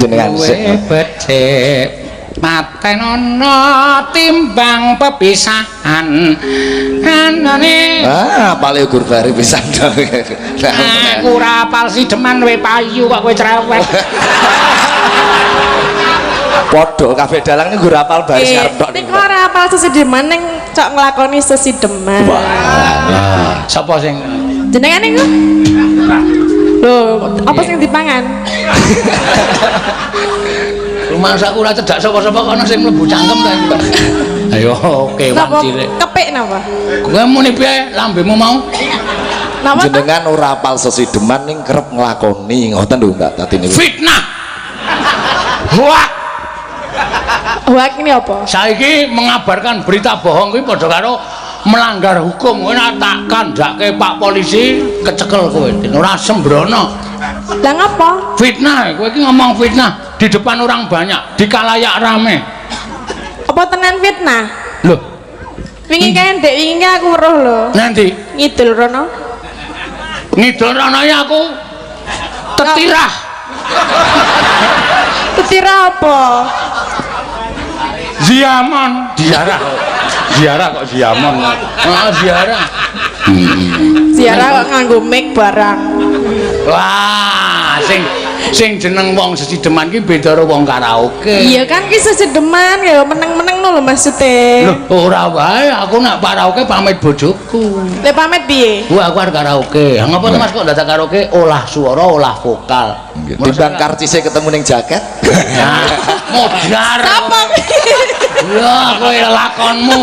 jenengan becik paten ana timbang pepisahan anane apale gur bari pisan dong aku ora apal sideman we payu kok kowe cerewet padha kabeh dalang niku gur apal baris ngarep tok nek ora apal sesideman ning cok nglakoni sesideman sapa sing jenengan niku lho apa sing dipangan rumah saku ora cedak sapa-sapa kono sing mlebu cangkem ta iki. Ayo kewan cilik. Kepik napa? Kowe muni piye lambemu mau? Napa? Jenengan ora apal sesideman ning kerep nglakoni ngoten lho Mbak tadi niku. Fitnah. Hoak. Hoak ini apa? Saiki mengabarkan berita bohong kuwi padha karo melanggar hukum. Kowe nek tak kandhake Pak Polisi kecekel kowe. Ora sembrono. Lah ngapa? Fitnah, kowe iki ngomong fitnah di depan orang banyak, di kalayak rame. Apa tenan fitnah? Loh, wingi kae ndek wingi aku weruh lho. nanti Ngidul rono. ngidul rono ya aku tetirah. Tetirah apa? Ziaman, ziarah. Ziarah kok ziaman. Ziarah. Ziarah kok nganggo mic barang. Wah, sing jeneng wong sesideman ki beda karo wong karaoke. Iya kan ki sesideman ya meneng-meneng lho maksude. Loh, ora wae aku nak karaoke pamit bojoku. Lah pamit piye? Gua aku arep karaoke. Ngapa to Mas kok dadak karaoke olah suara, olah vokal. Timbang karcise ketemu ning jaket. Nah, modar. Apa? Ya, kowe lakonmu.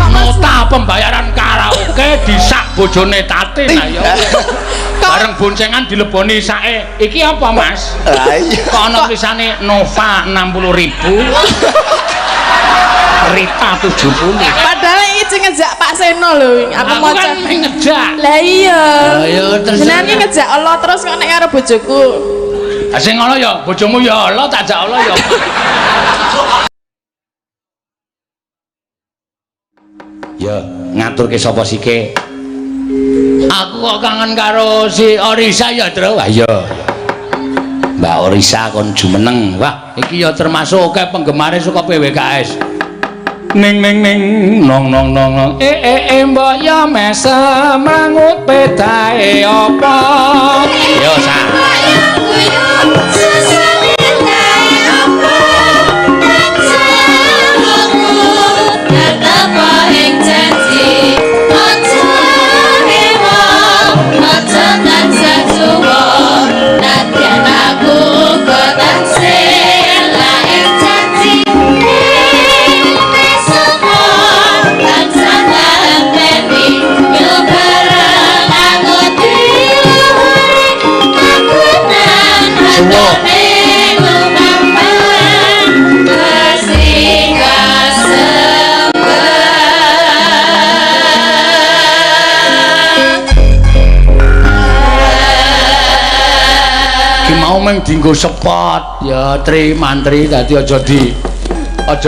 Nota pembayaran karaoke disak bojone Tatin ayo. Bareng boncengan dileboni sake. Iki apa, Mas? Lah iya. Kok ana tulisane Nova 60.000. Rita 70. Padahal iki sing ngejak Pak Seno lho. Aku maca. Kan ngejak. Lah iya. Ayo terus. Jenenge ngejak Allah terus kok nek karo bojoku. Ah sing ngono ya, bojomu ya Allah, tak jak Allah ya. Ya, ngatur ke sapa sike? Aku kok kangen karo si Orisa ya, Tru. Wah, ya. Mbak Orisa kon jumeneng. Wah, iki ya termasuk akeh penggemare saka PWKS. Ning ning ning nong nong nong nong mbok ya mesa mangut petae apa? Yo sa. Meng dinggo sepot ya tri mantri dadi aja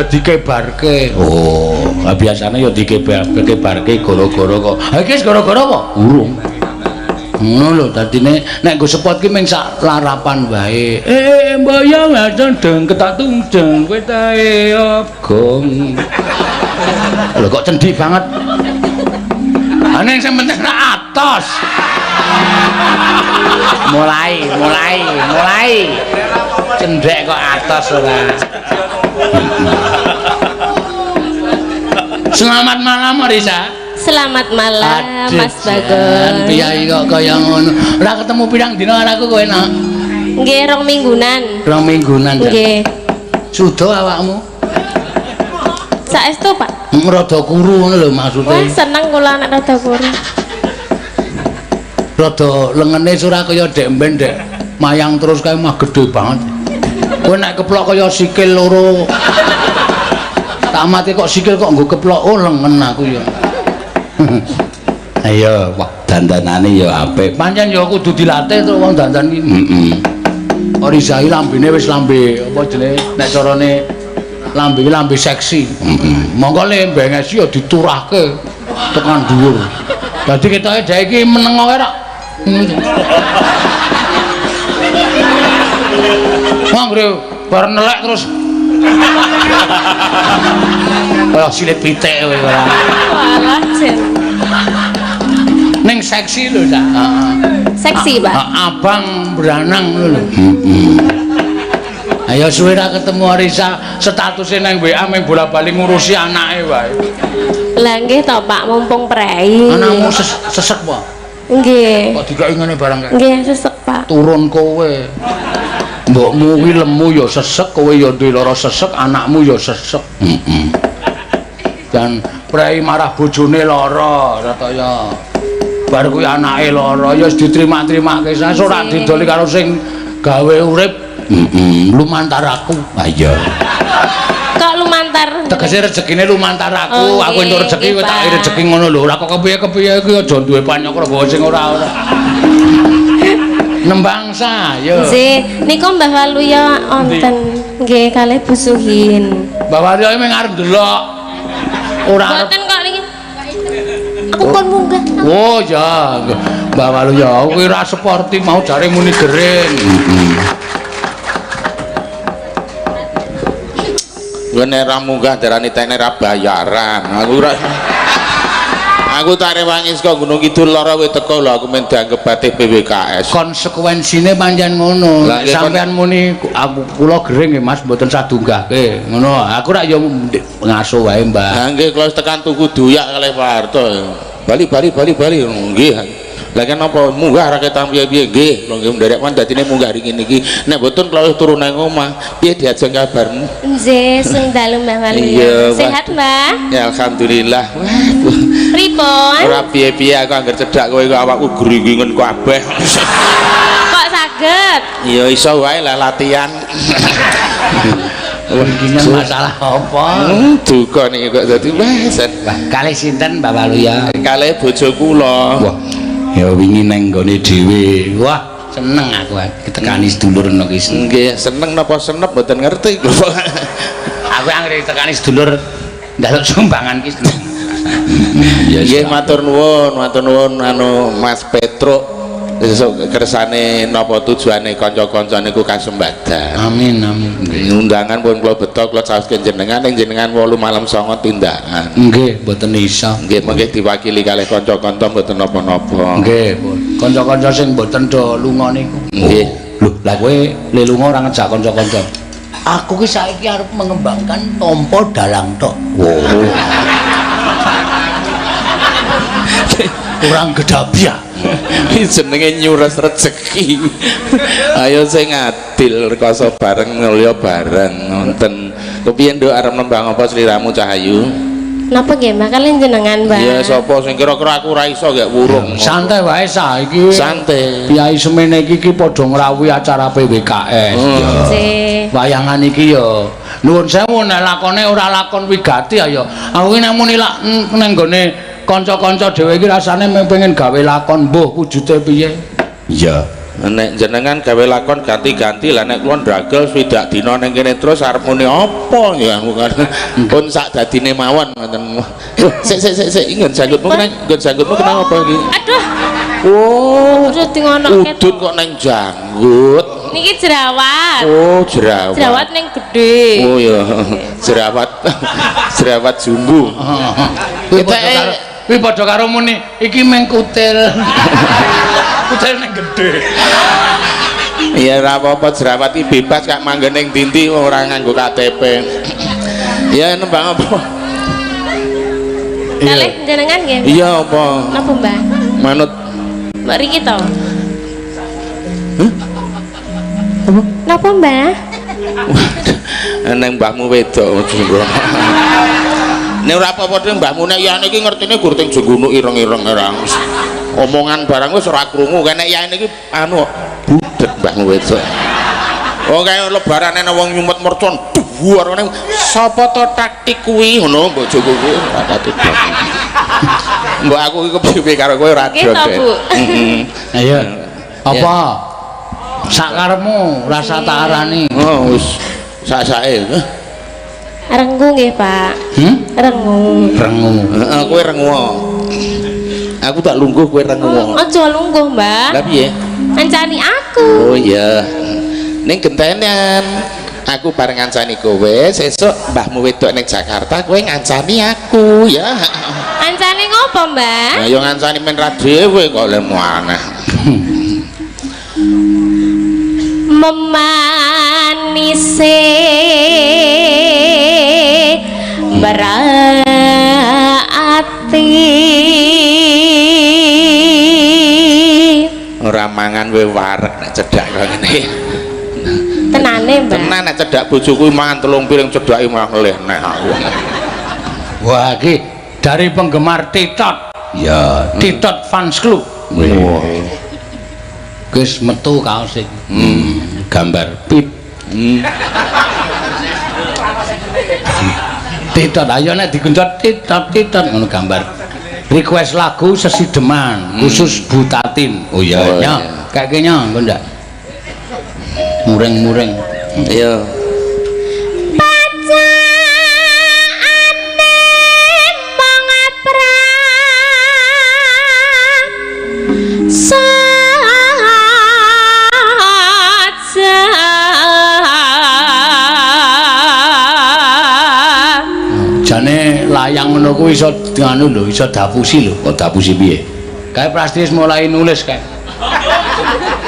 dikebarke. Oh, biasane ya dikebarke gara-gara kok. Ha iki wis gara-gara apa? Urung. Ngono lho dadine nek nggo sepot ki mung sak larapan wae. Mbok ya wajan deng ketatung deng kowe tae gong. Lho kok cendi banget. Ane sing penting atos. mulai cendek kok atas ora. Selamat malam Marisa. Selamat malam Mas Bagon. Piye kok kaya ngono. Ora ketemu pirang dina karo aku kowe nak. Nggih, 2 minggunan. 2 minggunan. Nggih. Sudo awakmu? Saestu, Pak. Rada kuru ngono lho maksude. Wah, seneng kula nek rada kuru. Rada lengene ora kaya ndek mben ndek mayang terus kae mah gedhe banget. Kowe nek keplok kaya sikil loro. Tak mati kok sikil kok nggo keplok oh lengen aku ya. Ayo, wah dandanane ya apik. Pancen ya kudu dilatih to wong dandan iki. Orisa iki lambene wis lambe apa jenenge nek carane lambe iki lambe seksi. Monggo le bengesi ya diturahke tekan dhuwur. Dadi ketoke dhek iki meneng wae rak. Anggere bareng nelek terus kaya silit pitik kowe ora. Walah, Jen. Ning seksi lho, Dak. Seksi, Pak. Abang beranang lho. Ayo suwe ra ketemu Arisa, statusnya nang WA mung bola-bali ngurusi anake wae. Lah nggih to, Pak, mumpung prei. Anakmu sesek apa? Nggih. Kok dikai ngene barang kae? Nggih, sesek, Pak. Turun kowe. Mbokmu kuwi lemu ya sesek, kowe ya duwe lara sesek, anakmu ya sesek. Dan prei marah bojone lara, rataya. Bar kuwi anake lara ya wis diterima-terimake sae ora didoli karo sing gawe urip. Lumantar aku. Ah iya. Kok lumantar? Tegese rezekine lumantar aku. Aku entuk rezeki kowe tak rezeki ngono lho. Ora kok kepiye-kepiye iki aja duwe panyokra bawa sing ora-ora. Nembangsa yo. Nggih, niku Mbah Walu ya wonten nggih kalih busuhin. Mbah Walu mung arep delok. Ora arep. Mboten kok niki. Aku kon munggah. Oh ya, Mbah Walu ya kuwi ora sportif mau jare muni gering. Gue nek ra munggah darani tekne ra bayaran. Aku tak rewangi saka Gunung Kidul lara kowe teko lho aku men dianggep batik BWKS. Konsekuensine pancen ngono. Sampeyan muni aku kula gering nggih Mas mboten sadunggahke. Ngono. Aku rak yo ngaso wae, Mbah. Ha nggih kula tekan tuku doyak kalih Pak Harto. Bali nggih. Lah kan apa munggah ra ketam piye-piye nggih. Lho nggih nderek man dadine munggah ring niki. Nek mboten kula turun nang omah, piye diajeng kabarmu? Nggih, sing dalu Mbah Walu. Sehat, Mbah? Ya alhamdulillah. Pripun? Ora piye-piye aku anggar cedhak kowe kok awakku gringingen kabeh. Kok saged? Ya iso wae lah latihan. Gringingen masalah apa? Duka niki kok dadi wesen. Kalih sinten Mbah Walu ya? Kalih bojo kula. Wah, ya wingi nang nggone dhewe. Wah, seneng aku ditekani sedulur ngono ki. Nggih, seneng napa senep mboten ngerti kula. Aku anggere ditekani sedulur njaluk sumbangan ki. Ya nggih matur nuwun anu Mas Petruk. Sesuk kersane napa tujuane kanca-kanca niku kasembadan. Amin amin. Undangan pun kula beto kula saoske jenengan ning jenengan 8 malam 9 tindakan. Nggih, mboten iso. Nggih, mengke diwakili kalih kanca-kanca mboten napa-napa. Nggih, kanca-kanca sing mboten do lunga niku. Nggih. Lho, lah kowe le lunga ora ngejak kanca-kanca. Aku ki saiki arep mengembangkan tompo dalang tok. Wow. Kurang gedabiah. Jenenge nyuras rezeki. Ayo sing adil rekoso bareng mulya bareng wonten. Kepiye nduk arep nembang apa sliramu Cahayu? Napa nggih Mbah kalian jenengan, Mbah? Iya sapa sing kira-kira aku ora iso gak wurung. Santai wae saiki. Santai. Kyai semene iki padha ngrawuhi acara PWKS. Nggih. Wayangan iki ya nuwun sewu nek lakone ora lakon wigati ayo. Aku ki nek muni lak nang gone kanca-kanca dhewe iki rasane pengen gawe lakon mbuh wujude piye. Iya. Nek jenengan gawe lakon ganti-ganti lah nek kula ndagel swidak dina ning kene terus arep muni apa ya pun sak dadine mawon ngoten. Sik nggon janggutmu kenang apa iki? Aduh. Oh, Udut ngono udut kok nang janggut. Niki jerawat. Oh, jerawat. Jerawat ning gedhe. Oh ya, jerawat jumbo. Kuwi padha karo muni iki meng kutil. Kutil ning gedhe. Ya ora apa-apa jerawat iki bebas kak manggen ning dinti ora nganggo KTP. Ya nembang apa? Kalih jenengan nggih. Iya apa? Napa Mbah? Manut Mbak Riki to. Apa? Napa Mbah? neng mbahmu wedok jenggo. Nek ora apa-apa dhewe mbahmu nek yane iki ngertine gur teng jenggono ireng-ireng ora. Omongan barang wis ora krungu kene yane iki anu budet mbahmu wedok. Oh kaya lebaran ana wong nyumet mercon dhuwur ngene sapa to taktik kuwi ngono bojoku kuwi ora taktik. Mbok aku iki kepiye karo kowe ora Nggih to, Bu. Ayo. Apa? Sak karepmu rasa tak arani. Oh wis sak-sake. Renggu nggih, Pak. Renggu. Rengu. Heeh kowe rengu. Aku tak lungguh kowe rengu. Aja lungguh, Mbah. Lah piye? Ancani aku. Oh iya. ning gentenen aku bareng ngancani kowe sesuk mbahmu wedok ning Jakarta kowe ngancani aku ya Ancane ngopo, Mbah? nah yo ngancani men ra dhewe kok lemu aneh memanise berati ora mangan we wareg nek cedhak kok ngene tenane Mbak tenan nek cedhak bojoku mangan 3 piring cedhake malah ngelih nek aku wah iki dari penggemar Titot ya Titot Fans Club wah wis metu kaos iki gambar pip Titot ayo nek digenjot Titot ngono gambar request lagu Sesideman khusus Butatin oh iya nya kayaknya engko ndak mureng-mureng iya jane layang ngono kuwi iso anu lho iso dapusi lho kok dapusi piye kae Prastiwis mulai nulis kae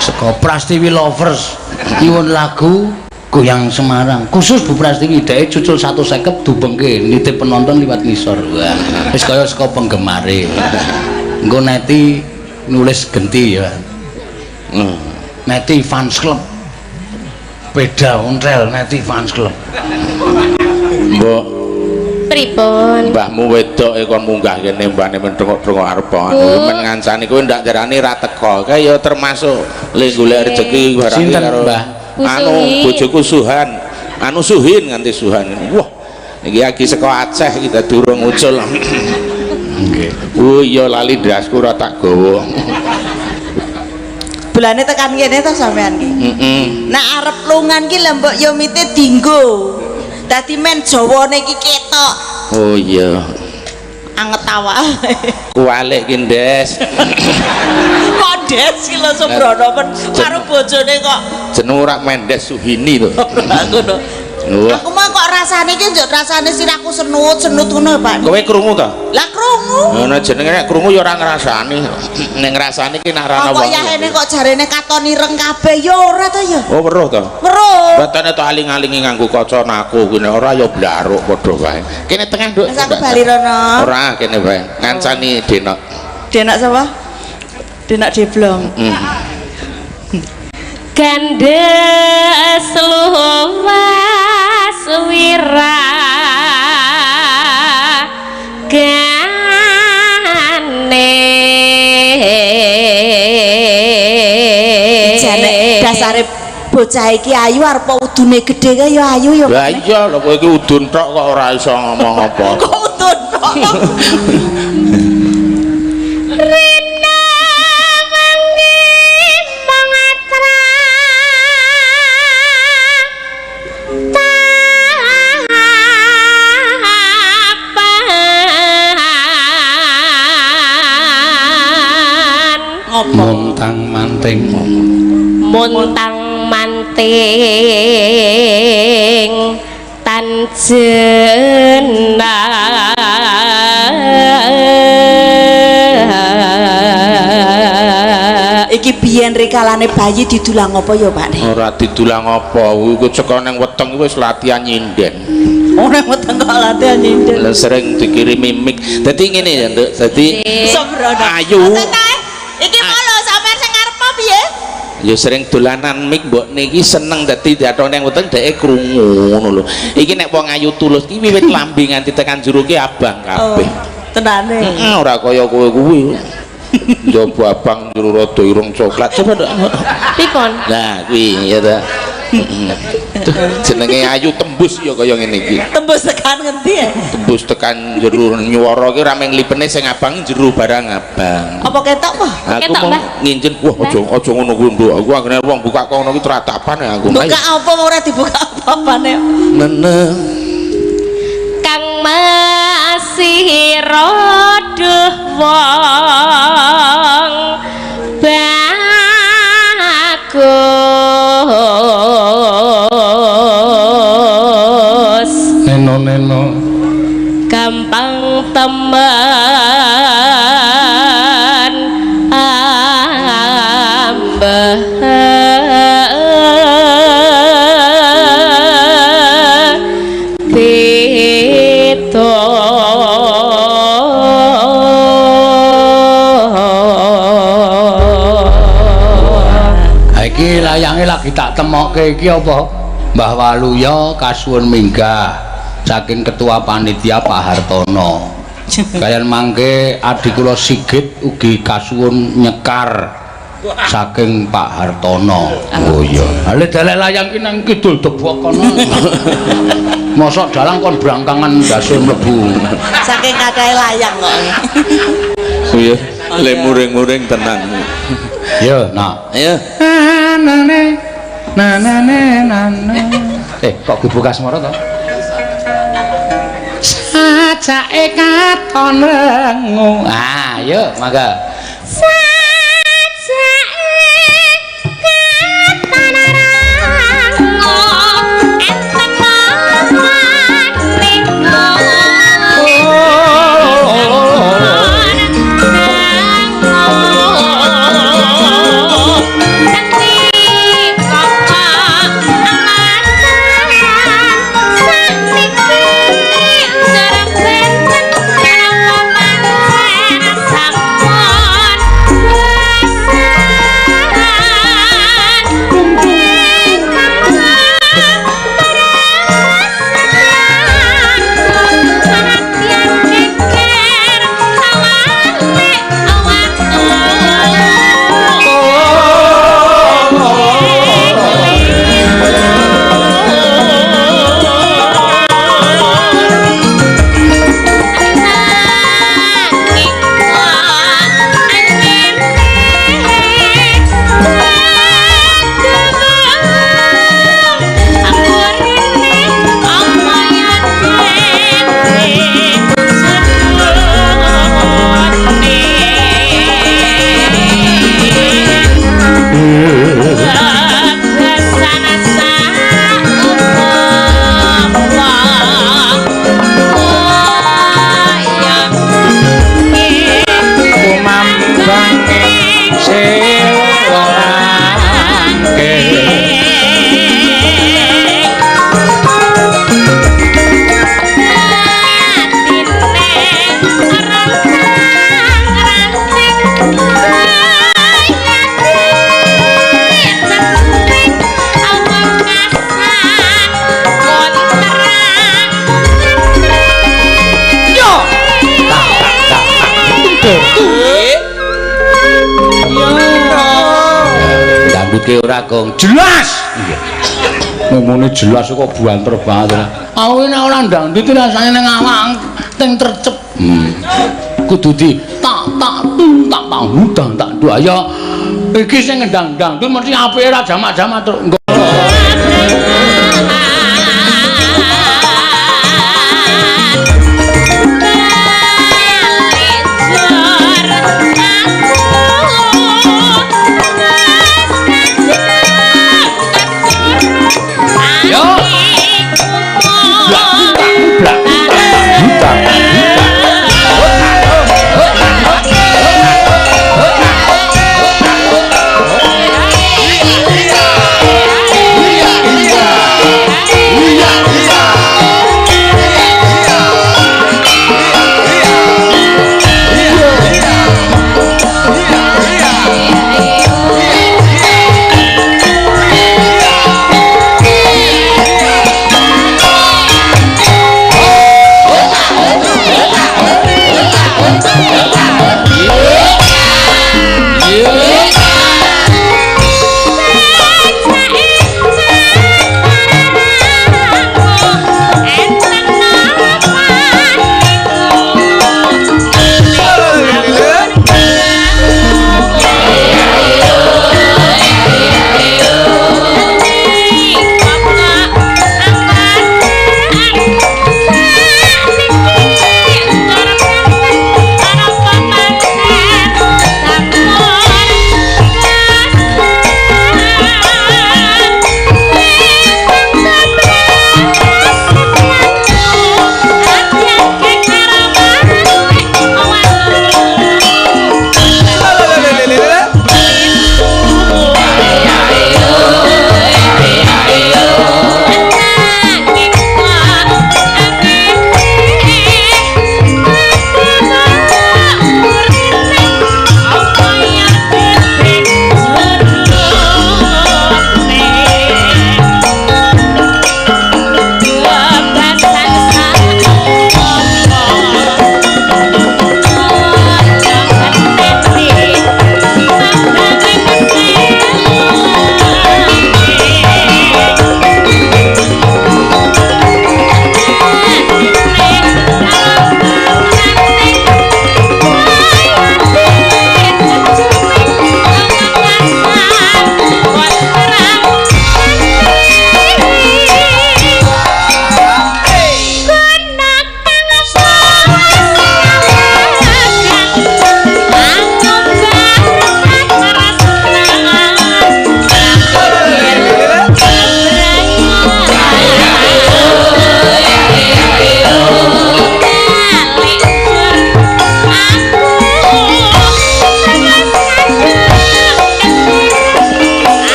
saka Prastiwi Lovers nyuwun lagu Goyang Semarang khusus Bu Prastiwi dhek cucul 150 dubengke nitip penonton liwat ngisor wah wis kaya saka penggemare engko neti nulis genti ya neti Fans Club beda ontel neti Fans Club mbok pripun mbahmu wedok e kon munggah kene mbane men trengok-trengok arep men ngancani kowe ndak jarani ra teko kae ya termasuk le golek rezeki barang karo anu bojoku Suhan anu Suhin nganti Suhan wah iki lagi saka Aceh kita durung ucul nggih oh iya lali ndasku ora tak gawa bulane tekan kene to sampean ki nek arep lungan ki lho mbok yo mite dinggo dadi men Jawane iki ketok oh iya anget awake kualik ki Ndes kok Des ki lho Subrono men karo bojone kok jeneng ora Mendes Suhini lho ngono aku mah kok rasane ki njuk rasane sirahku senut-senut ngono Pak kowe krungu ta lah krungu ngono jenenge nek krungu ya ora ngrasani nek ngrasani ki nak rana kok wong yahene kok jarene katon ireng kabeh ya ora ta ya oh weruh ta weruh batane to aling-alingi nganggo kaca naku kuwi nek ora ya blaruk padha wae kene tengah nduk wis aku bali rono ora kene wae ngancani Denok Denak sapa Denak Deblong gandes luwas wira gane jane dasare bocah iki ayu arep udune gedhe kae ya ayu ya lah iya lho kowe iki udun tok kok ora iso ngomong apa kok udun tok montang manting tanjena iki biyen rekalane bayi didulang apa ya Pak ora didulang apa iku cekon nang weteng wis latihan nyinden ora weteng kok latihan nyinden lan sering dikirimi mik dadi ngene ya Nduk dadi Subrono ayu iki mau lho sampean sing arep piye ya sering dolanan mik mbok niki seneng dadi diathok nang weteng dhek krungu ngono lho iki nek wong ayu tulus iki wiwit lambe nganti tekan jero ki abang kabeh tenane ora kaya kowe kuwi njaba abang jero rada irung coklat coba ndak pipon nah kuwi ya ta jenenge ayu tembus ya kaya ngene iki tembus tekan ngendi ya tembus tekan jero nyuwara ki ora mung lipene sing abang jero barang abang apa ketok apa aku mau nginjen wah aja ngono kuwi Nduk aku anggere wong buka kono ki tratapan ya aku buka apa ora dibuka apa-apane meneng kang masih roduh wong bagus tak temokke iki apa? Mbah Waluya kasuwun minggah saking ketua panitia Pak Hartono. Kayan mangke adik kula Sigit ugi kasuwun nyekar saking Pak Hartono. Oh iya. Ale dalek layang ki nang kidul debok kono. Mosok dalang kon brangkangan ndase mlebu. Saking kadahe layang kok. Oh iya, le muring-muring tenang. Ya, nak. Ayo. Nane. Kok dibuka semara to? Sajake katon rengu. Ah, yuk, mangga. Ora gong jelas. Iya. Memone jelas kok buanter banget. Aku nek ora ndang iki rasane ning awak teng tercep. Kudu di tak hudang tak daya. Iki sing ngendang-ndang tuh mesti apike ra jamak-jamak terus. Yeah.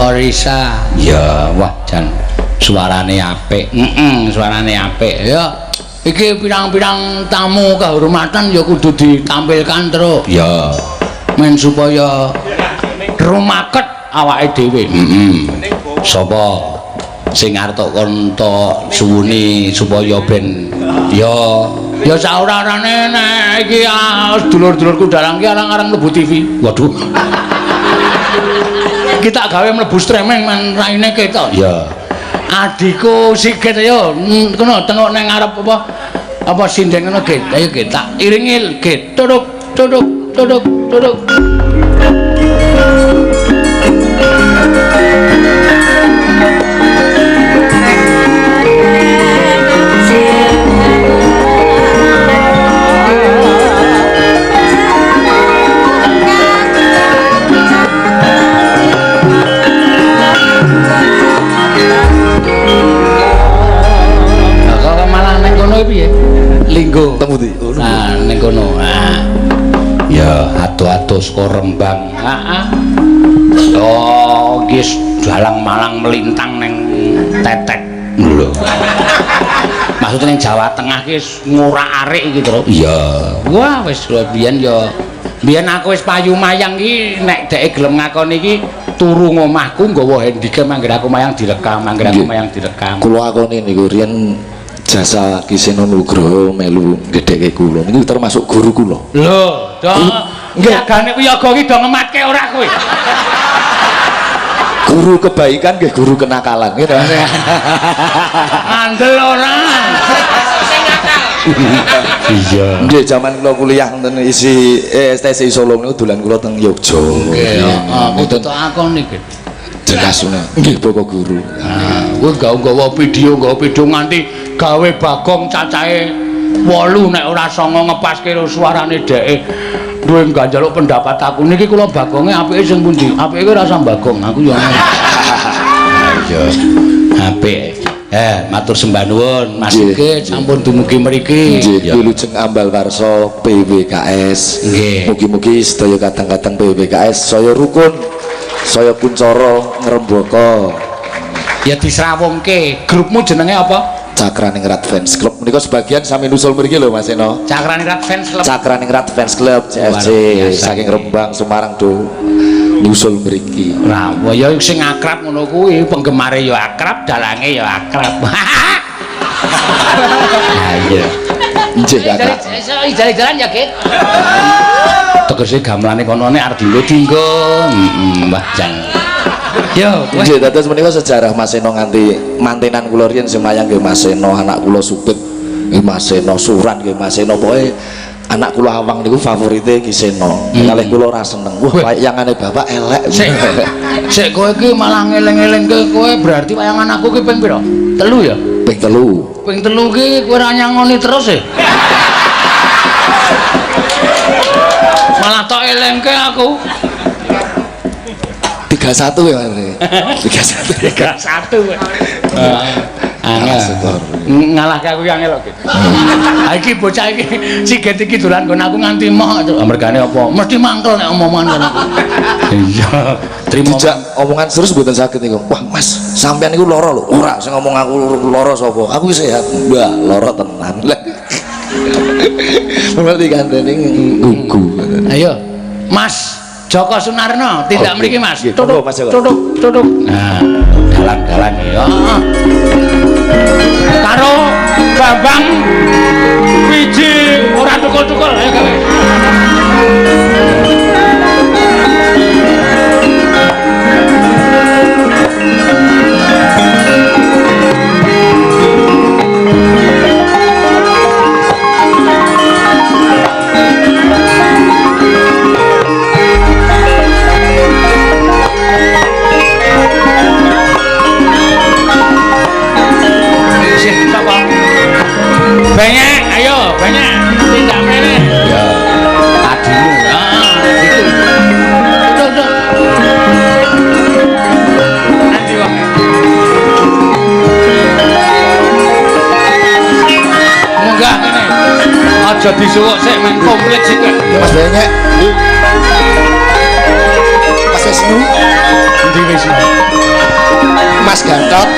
Orisa. Ya, wah jan suarane apik. Suarane apik. Ya. Iki pirang-pirang tamu kehormatan ya kudu ditampilkan terus. Ya. Men supaya rumaket awake dhewe. Sapa sing arep konto suwuni supaya ben ya saurane nek iki dulur-dulurku dalang ki arang-arang mlebu TV. Waduh. Kita gawe mlebu streaming men raine ketok. Ya. Adikku Sigit ayo kono tengok nang ngarep apa sinden ngono Git. Ayo Git tak iringi Git. Tuduk tuduk tuduk tuduk. Piye? Linggo. Temu ndi? Nah, ning kono. Nah. Ya, ado-ado saka Rembang. Heeh. Oh, guys, dalang malang melintang ning Tetek. Lho. Maksudnya ning Jawa Tengah ki ngurak-arik iki to. Iya. Wah, wis biyen ya. Biyen aku wis payu mayang ki nek dhek gelem ngakoni iki turu ngomahku nggawa handicam anggere aku mayang direkam, anggere aku mayang direkam. Kula akoni niku riyen jasa Kiseno Nugroho melu gedheke kula niku termasuk guru kula. Lho, dong. Jagane wiyaga iki do ngematke ora kowe. Guru kebaikan nggih guru kenakalan gitu. Andel ora. Sing nakal. Iya. Nggih jaman kula kuliah wonten isi STSI Solo niku dolan kula teng Yogya. Nggih, heeh. Kudu tak akoni iki. Jelasune. Nggih Bapak Guru. Nah, kowe nggawa video nganti gawe Bagong cacahe 8 nek ora 9 ngepaske karo suarane dheke. Duwe ganjaluk pendapat aku niki kula Bagonge apike sing pundi? Apike rasa Bagong, aku ya. Iya. Apik. Matur sembah nuwun Mas Sigit sampun dumugi mriki. Nggih, Wilujeng Ambal Warsa PWKS. Nggih. Mugi-mugi sedaya kadang-kadang PWKS saya rukun, saya kuncara ngrembaka. Ya disrawungke. Grupmu jenenge apa? Cakraningrat Fans Club. Menika sebagian sami nusul mriki lho Mas Eno. Cakraningrat Fans Club. Cakraningrat Fans Club CFC saking Rembang Semarang do nyusul mriki. Lah, ya sing akrab ngono kuwi, penggemare ya akrab, dalange ya akrab. Ayo. Nggih, Kakak. Jalan-jalan ya, Git. Tegese gamelane konone arep dinggo. Mbah Jan. Yo, nggih dados menika sejarah Mas Eno nganti mantenan kula riyen sing mayang nggih Mas Eno, anak kula Supit nggih Mas Eno, Surat nggih Mas Eno, pokoke anak kula Awang niku favorite Ki Seno. Kalih kula ora seneng. Wah, wayangane bapak elek. Sik kowe iki malah ngeling-elingke kowe berarti wayangan aku ki ping pira? 3 ya? Ping 3. Ping 3 ki kowe ora nyangoni terus e. Malah tok elingke aku. 31 ya Mas. 31. Angel. Ngalahke aku yang elok gitu. Iki bocah iki Sigit iki dolan kon aku nganti moh. Mergane apa? Mesti mangkel nek omongan karo aku. Iya. Trimo omongan serius mboten saged niku. Wah, Mas, sampean niku lara lho. Ora sing ngomong aku lara sapa? Aku sehat. Mbah, lara tenan. Berarti kandhane gugu. Ayo, Mas Joko Sunarno, tindak mriki Mas. Tuduk, Tuduk. Nah, dalan-dalan ya. Karo Bambang Wiji ora tukul-tukul ayo gawe. Banyak, ayo, banyak. Tidak meneh. Ya, adimu. Itu. Tuh. Nanti wong. Munggah kene. Aja disuwuk sik men komplit sik. Mas banyak. Mas Wisnu. Endi Wisnu? Mas Gatot.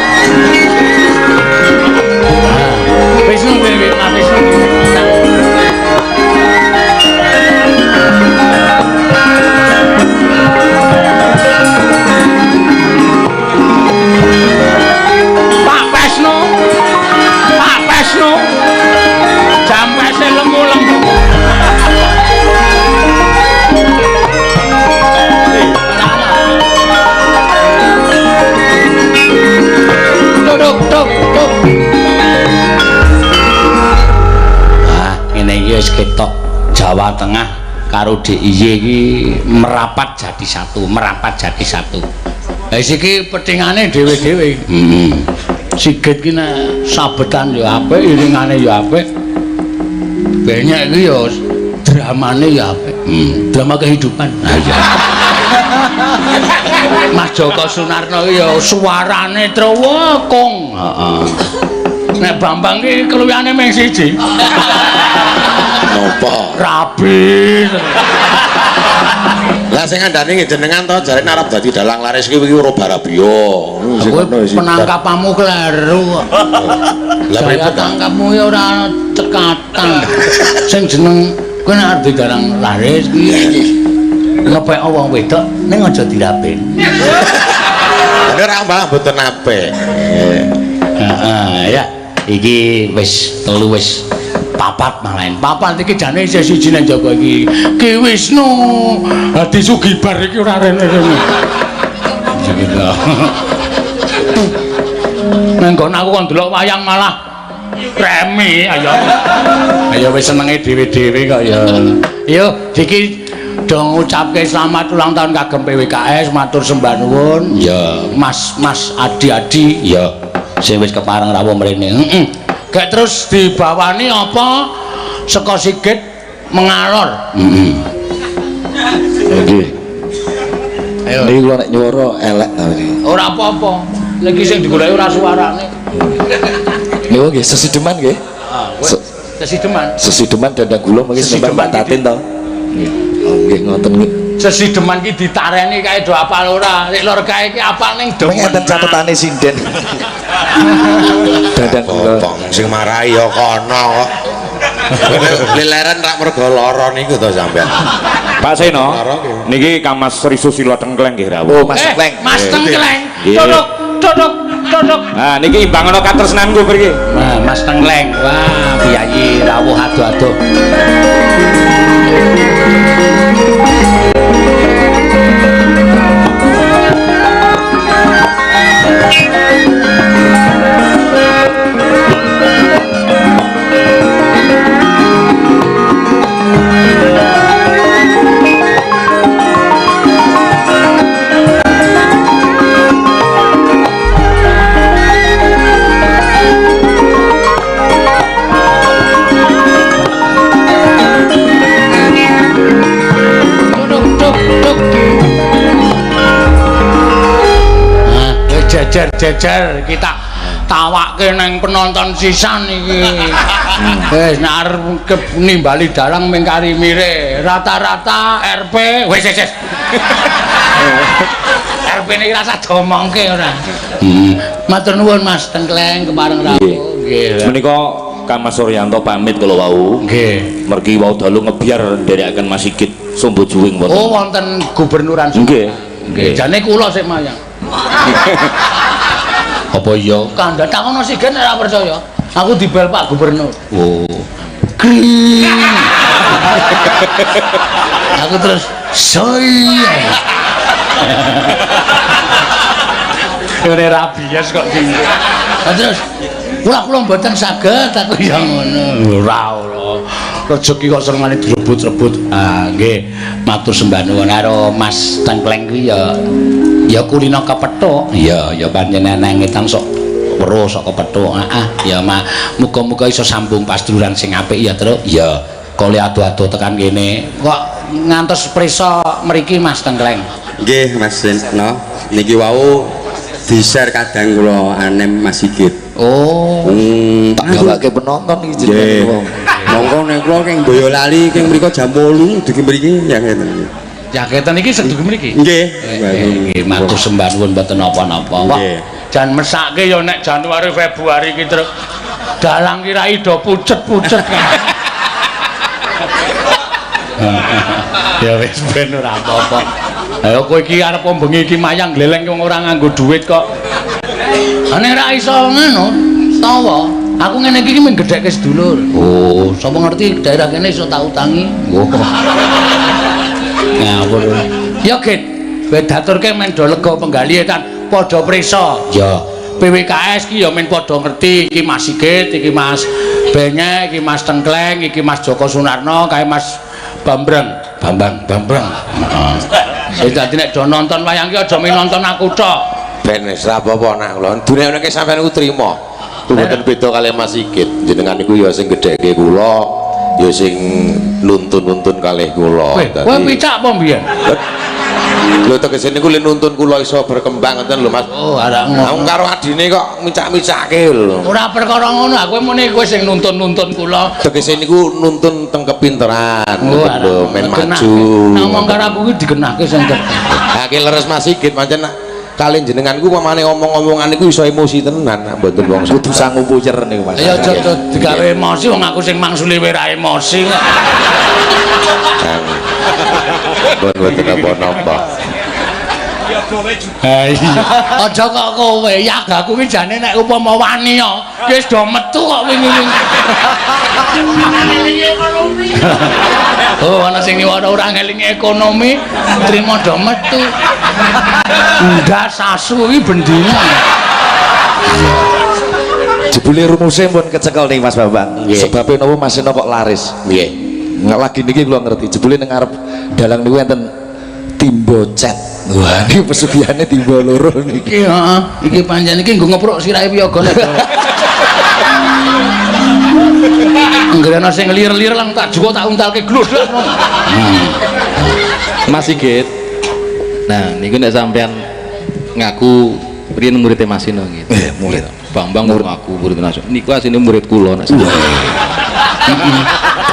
Wisnu nggih, Mas Wisnu. Pak Wisnu. Pak Wisnu. Jampese lemu-lemu. Tuk. Ngene iki wis ketok Jawa Tengah karo DIY iki merapat jadi satu. Lah iki petingane dhewe-dhewe. Sigit ki nek sabetan ya apik, iringane ya apik. Banyak iki ya dramane ya apik. Drama kehidupan. Nah iya. Mas Joko Sunarno iki ya suarane trowokong. Heeh. Nek Bambang ki keluyane mung siji. Napa? Rabi. Lah sing ngandani jenengan to jare arep dadi dalang laris kuwi ora barabio. Penangkapanmu kleru. Lah pripun penangkapmu ya ora cekatan. Sing jeneng kowe nek arep dalang laris kuwi ngepek wong wedok ning aja dirapen. Nek ra mbah mboten apik. Heeh ya. Iki wis telu wis papat malahan. Papat iki jane isih siji nang Joko iki. Ki Wisnu. Dadi Sugibar iki ora rene-rene. Jika. Nang kono aku kon delok wayang malah remi ayo. Ayo wis senenge dhewe-dhewe kok ya. Yo iki dong ngucapke selamat ulang tahun kagem PWKS, matur sembah nuwun. Ya, Mas Adi-adi ya sing wis kepareng rawuh mrene. Gak terus dibawani apa saka Sigit mengalor. Nggih. Ayo. Niki kula nek nyuwara elek ta niki. Ora apa-apa. Lagi sing digoleki ora suarane. Niku nggih sesideman nggih. Sesideman. Sesideman dandang kula mungkin sembah Mbak Tatin to. Nggih ngoten nggih. Sesideman ki ditareni kae do apal ora. Nek lor kae ki apal ning do. Ngeten catetane sinden. Dandang kula. Sing marahi ya kono kok. Lileren rak mergo lara niku to sampean. Pak Seno, niki Kamas Sri Susilo Tengkleng nggih rawuh. Oh, Mas Tengkleng. Mas Tengkleng. Nggih. Dodok. Nah, niki imbangono katresnanku mriki. Nah, Mas Tengkleng. Wah, piyayi rawuh ado-ado. Jejer kita tawakke nang penonton sisan iki. Wis nek arep nimbali dalang ming karimire rata-rata RP wis. RP niki rasa domongke ora. Matur nuwun Mas Tengkleng kepareng rawuh. Nggih. Menika Kamas Suryanto pamit kula wau. Nggih. Mergi wau dalu ngebiar nderekaken Mas Sigit Sombo Juwing wonten. Oh wonten gubernuran. Nggih. Nggih. Jane kula sik mayang. Apa iya? Kandha takono Sigit ora percaya. Aku dibel Pak Gubernur. Oh. Kring. Aku terus saya. Ora rabies kok tinggi. Terus kula mboten saged aku ya ngono. Ora. Rezeki kok senengane direbut-rebut. Ah nggih, matur sembah nuwun karo Mas Tengkleng kuwi ya kulino kepethuk. Ya panjenengan ngetan sok weruh sok kepethuk. Ya muga-muga iso sambung pasduluran sing apik ya, Truk. Ya kole ado-ado tekan kene. Kok ngantos prisa mriki Mas Tengkleng. Nggih, Mas Seno. Niki wau di-share kadang kula anem Mas Sigit. Oh. Tak gawake penonton iki jenengan wong. Monggo nek kula keng Boyolali keng mriku jam 8 dugi mriki ya ngeten. Jaketan iki sedhuwur mriki. Nggih. Nggih, matur sembah nuwun mboten napa-napa. Wah, Nggih. jan mesake ya nek Januari Februari iki terus dalang kirai do pucet-pucet. Ya wis ben ora apa-apa. Ayo kowe iki arep bengi iki mayang gleleng wong ora nganggo dhuwit kok. Nek ra iso ngono, tawa. Aku ngene iki mung gedhekke sedulur. Oh, sapa ngerti daerah kene iso tak utangi. Oh. Ngawur. Ya Git, kowe daturke men do lega penggalian padha prisa. Ya. PWKS ki ya men padha ngerti iki Mas Sigit, iki Mas Benyek, iki Mas Tengkleng, iki Mas Joko Sunarno, kae Mas Bambreng. Bambang. Heeh. Dadi nek do nonton wayang ki aja mung nonton aku tok. Ben wis ra apa-apa nak kula. Dunene sampeyan ku trima. Mboten beda kali Mas Sigit. Jenengan niku ya sing gedhekke kula, ya sing nuntun-nuntun kalih kula. Kowe picak apa mbiyen? Lho tegese niku le nuntun kula iso berkembang ngoten lho Mas. Oh, arek ngono. Wong karo adine kok micak-micake lho. Ora perkara ngono, aku muni kowe sing nuntun-nuntun kula. Tegese niku nuntun teng kepinteran, Oh, lho men maju. Ngomong karo aku ki digenahke sing Ha ki leres Mas Sigit pancen kali jenenganku pamane omong-omongan niku iso emosi tenan, mboten wong kudu sangu puyer niku Mas. Ya aja digawe emosi wong aku sing mangsuli ora emosi kok. Mboten napa-napa. Ha iya. Aja kok kowe yagaku ki jane nek upama wani ya wis do metu kok wingi-wingi. Oh, ana sing ora ngelingi ekonomi, trimo do metu. Ndas asu iki bendina. Jebule rumuse pun kecekel nih Mas Bambang. Sebabnya napa Mas Eno kok laris? Nggih. Lagi niki kula ngerti. Jebule ning ngarep dalang niku enten timbo cet. Wah, niki pesugihannya timbo loro niki. Iki heeh, iki pancen iki nggo ngepruk sirahe piyaga nek. Anggerana sing lir-lir lang tak juko tak untalke glodok. Mas Sigit. Nah, niku nek sampean ngaku riyen murid Mas Ino gitu. Murid. Bambang ngaku murid nasional. Niku asline murid kula nek sampean.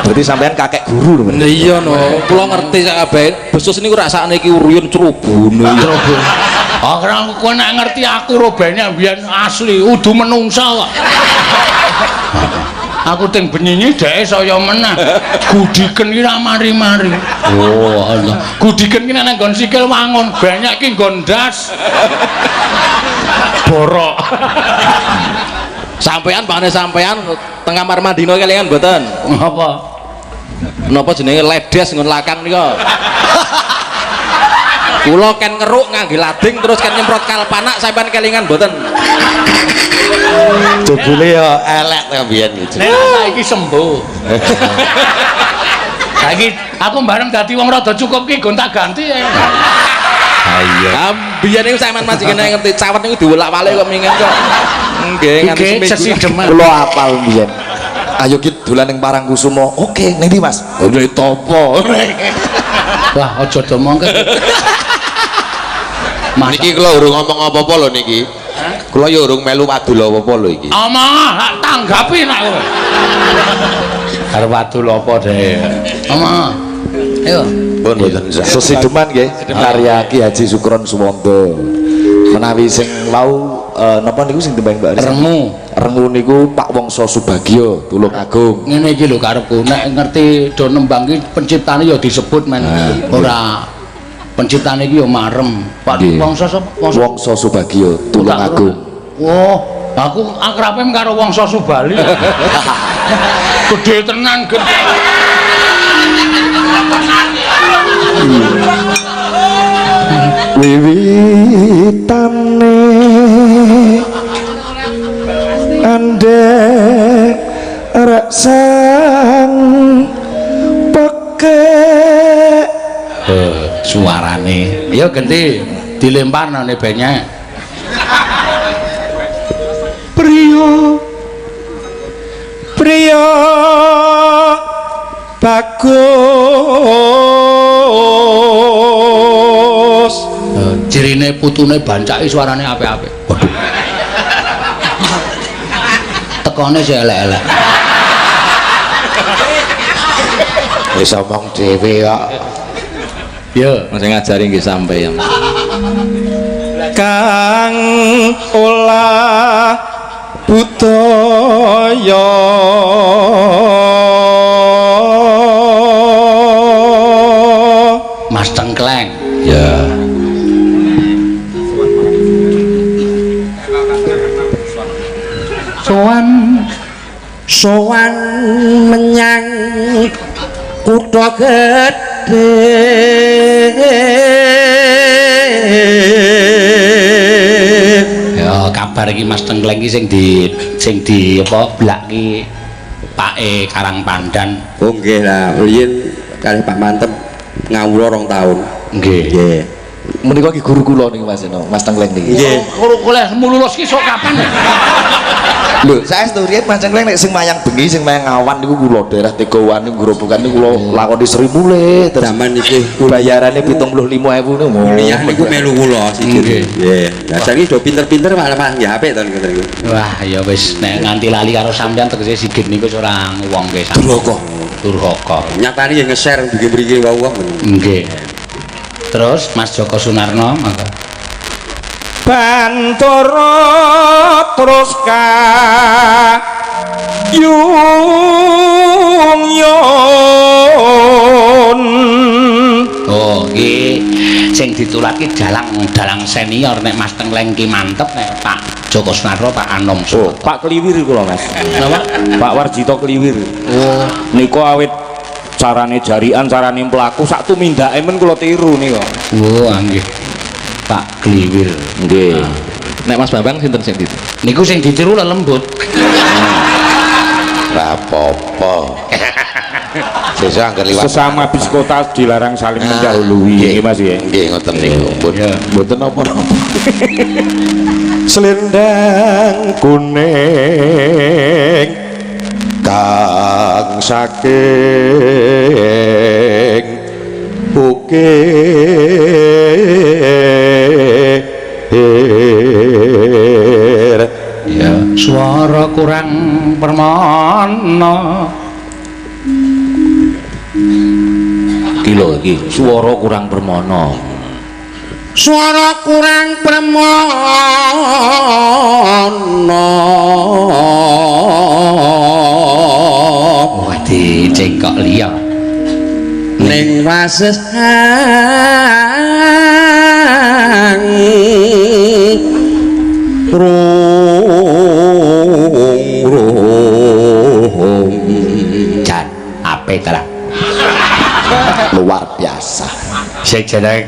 Berarti sampean kakek guru lho. Nah iya no, kula ngerti sak kabeh. Besus niku rasane iki uruyun cerobone. Ah, karena kowe nek ngerti aku robene mbiyen asli udu menungsa kok. Aku ting benyinyi dhek saya menah. Gudiken ki ra mari-mari. Oh, Allah. Gudiken ki nek nggon sikil wangun, banyak ki nggon ndas. Borok. Sampean bangane sampean teng kamar mandino kelingan mboten? Apa? Napa jenenge ledes ngon lakang nika? Kula ken ngeruk ngangge lading terus ken nyemprot kalpanak sampean kelingan mboten? Jebule ya Elek ta mbiyen iki. Nek saiki sembuh. Saiki aku bareng dadi wong rada cukup ki gonta ganti ya. Iya. Biyen niku sampean masih kena ngerti cawet niku diwolak-walik kok mingen kok. Nggih, nganti sesidemen. kula apal mbiyen. Ayo Git dolan ning Parangkusumo. Oke, ning ndi Mas? Oleh topo. Wah, aja domongke. Niki kula urung ngomong apa-apa lho niki. Kula ya urung melu wadul apa-apa lho iki. Omong, tanggapi nek kowe. Arep wadul apa deh. Omong. Ayo. Pun mboten sah. Sesideman nggih, karya Ki Haji Sukron Suwondo. Menawi sing wau napa niku sing tembang Mbak Aris? Rengu niku Pak Wongso Subagio, Tulung Agung. Ngene iki lho karepku, nek ngerti do nembang ki penciptane ya disebut men. Ora penciptane iki ya marem. Pak Wongso sapa? Wongso Subagio, Tulung Agung. Oh, aku akrabe karo Wongso Subali. Gede tenan, gede. Wiwitane andek raksang peke Suarane. Ya ganti dilempar nang banyak. Priya bagus Cirine putune bancaki suarane apik-apik. Waduh. Tekone sih elek-elek. Wis omong dhewe kok. Ya, sing ngajari nggih sampeyan. Kang olah budaya Mas Tengkleng. Ya. sowan menyang kutha gedhe Ya, kabar iki Mas Tengkleng iki sing di apa blak ki Pake Karangpandan. Oh nggih lah, riyen kalih Pak Mantep ngawula 2 tahun. Nggih. Nggih. Menika iki guru kula niki Mas Eno, Mas Tengkleng niki. Nggih. Kulo kuliah lulus ki sok kapan? Lho, saestu riyen Mas Tengkleng nek sing mayang bengi, sing mayang awan niku kula daerah Tegowan niku grobogan niku kula lakoni 1000 le. Zaman iki Bayarane 75.000 niku. kuliah niku melu kula siji. Nggih. Nggih. Lah saiki do pinter-pinter malah nggih apik to niku. Wah, ya wis nek nganti lali karo sampean tegese sigit niku ora ngwongke sampean. Durhaka. Durhaka. Nyatane ya nge-share mriki-mriki wau-wau. Nggih. Terus Mas Joko Sunarno mangga. Bantara terus ka yung yon. Oh, iki sing ditulaki dalang senior nek Mas Tengkleng ki mantep nek Pak Joko Sunarno Pak Anom. Oh, Pak Kliwir kula Mas. Napa? Pak Warjito Kliwir. Oh, Niku awit carane jarian, carane mlaku sak tumindake men kula tiru nika. oh nggih. Pak Kliwir. Nggih. Nek Mas Bambang sinten sing ditu? Niku sing ditiru lembut. Ora apa-apa. Sesuk angger liwat. Sesama bis kota dilarang saling mendahului nggih Mas ya. Nggih ngoten niku. Ya. Mboten napa-napa. Selendang kuning kang saking bukir. Ya, suara kurang permana. Kilo iki swara kurang permana. suara kurang permono Wah, dicengkok liya. ning wasesang rung Jan, ape ta? Luar biasa. Sing jeneng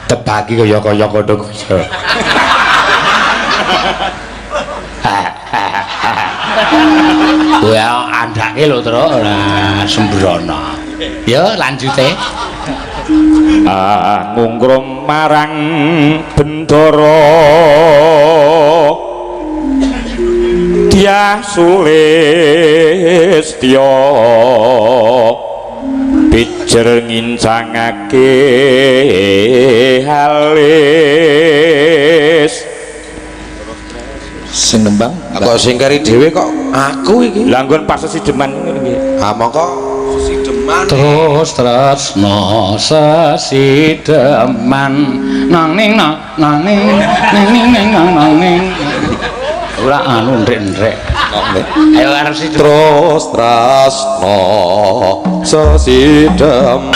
tebaki kaya-kaya kodho kuwi. Wah, andake lho, Tru, ora sembrono. Ya, lanjute. Ngungkrum marang bendara Dyah Sulistya pijer ngincangake halis. Sing nembang Kok sing kari dhewe kok aku iki. Lah nggon pas sesideman ngene nggih. Ha mongko sesideman. Terus tresno sesideman nang ning nang ning nang ning. Ora anu ndrek-ndrek. Ayo arep sesideman. terus tresno sesideman.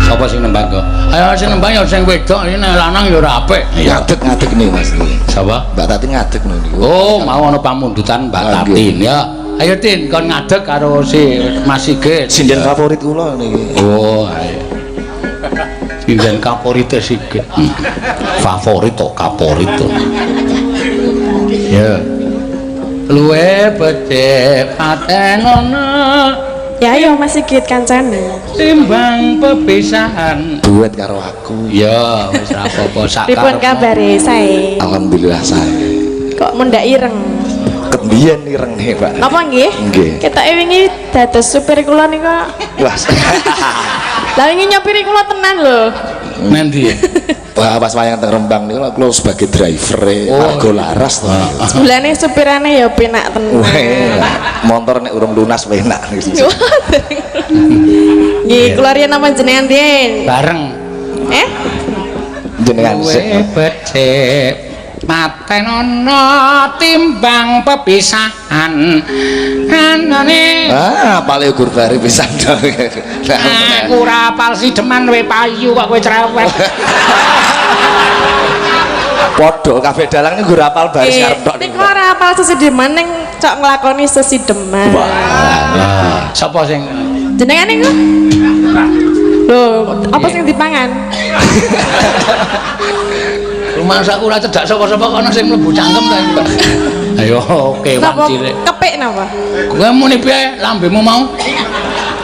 Sapa sing nembang kok? Ayo sing nembang ya sing wedok iki nek lanang ya ora apik. Ngadeg nih Mas. Sapa? Mbak Tati ngadeg niku. Oh, mau ana pamundutan Mbak Ah, Tatin ya. Ayo Tin, kon ngadeg karo si Mas Sigit. Sinden favorit kula niki. Oh, ayo. Sinden kaporite Sigit. Favorit to, kaporit to. Ya. luwe becik patenono Ya ayo masih git kancane. timbang pepisahan duet karo aku. ya wis ra apa-apa sak Pripun kabare sae? Alhamdulillah saya. Kok mundak ireng? Kebiyen ireng nih, Pak. Napa nggih? Nggih. Ketoke wingi dados supir kula nika. Wah. Lah wingi nyopiri kula tenan lho. nanti Wah, pas wayang teng Rembang niku kula sebagai driver Argo Laras to. Sebelane supirane ya penak tenan. Motor nek urung lunas penak. Nggih, kula riyen nama jenengan Den. bareng Jenengan luwe sik. becik patenono timbang pepisahan anane Apale gur bare pisan to. aku ora apal sideman we payu kok kowe cerewet Podho kafe dalang niku gur apal baris karep tok Nek niku. ora apal sesideman ning cok nglakoni sesideman. sapa sing Jenengan niku? Lho, apa sing dipangan? rumah saku ora cedak sapa-sapa kono sing mlebu cangkem ta iki, Pak. Ayo kewan Napa cilik. kepik napa? Kowe muni piye lambemu mau?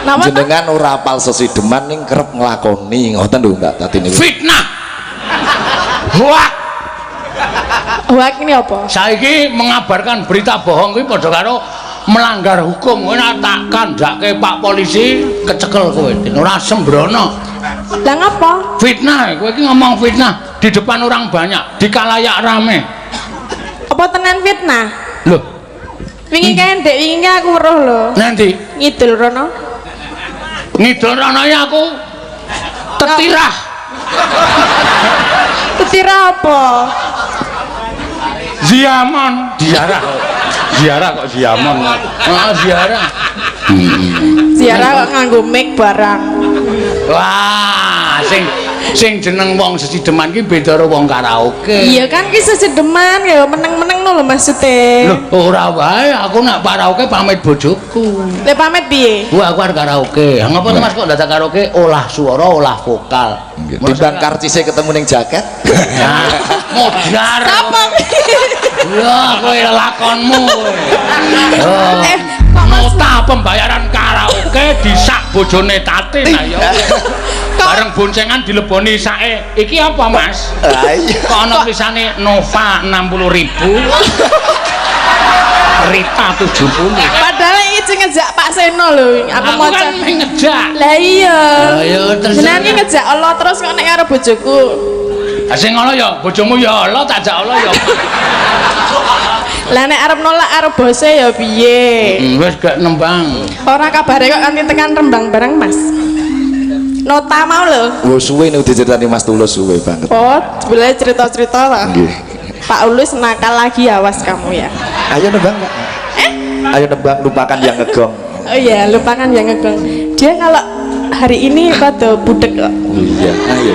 Napa? Jenengan ora apal sesideman ning kerep nglakoni ngoten lho Mbak tadi niku. Fitnah. Hoak. Hoak ini apa? Saiki mengabarkan berita bohong kuwi padha karo melanggar hukum. Kowe nek tak kandhake Pak polisi kecekel kowe. Ora sembrono. Lah ngapa? Fitnah, kowe iki ngomong fitnah di depan orang banyak, di kalayak rame. Apa tenan fitnah? Loh, Wingi kan dek wingi aku weruh lho. nanti Ngidul rono. ngidul rono ya aku tetirah. Ketira apa? Ziamon, ziarah kok ziamon. Ziarah. Ziarah kok nganggo mic barang. Wah, sing jeneng wong sesideman ki beda karo wong karaoke. Iya kan ki sesideman ya meneng-meneng lho maksude. Loh, ora wae aku nak karaoke pamit bojoku. Le pamit piye? Wah, aku arep karaoke. Ngapa to Mas kok dadak karaoke olah suara, olah vokal. Timbang karcise ketemu ning jaket. Nah, modar. Apa? Ya, kowe lakonmu. Nota pembayaran karaoke disak bojone Tatin ayo. Bareng boncengan dileboni sake. Iki apa, Mas? Lah iya. Kok ana tulisane Nova 60.000. Rita 70. Padahal iki sing ngejak Pak Seno lho. Aku mau kan ngejak. Lah iya. Ayo terus. Jenengan ki ngejak Allah terus kok nek karo bojoku. Sing ngono ya bojomu ya Allah tak jak Allah ya. Lah nek arep nolak arep bose ya piye? Wis gak nembang. Ora kabare kok kanthi tekan Rembang bareng Mas. Nota mau lho. Wo suwe niku diceritani Mas Tulus suwe banget. Oh, boleh cerita-cerita lah. Nggih. Pak Ulus nakal lagi awas kamu ya. Ayo nembang Kak. Ayo nembang lupakan yang ngegong. Oh iya, lupakan yang ngegong. Dia kalau hari ini pada budek kok. Iya, ayo.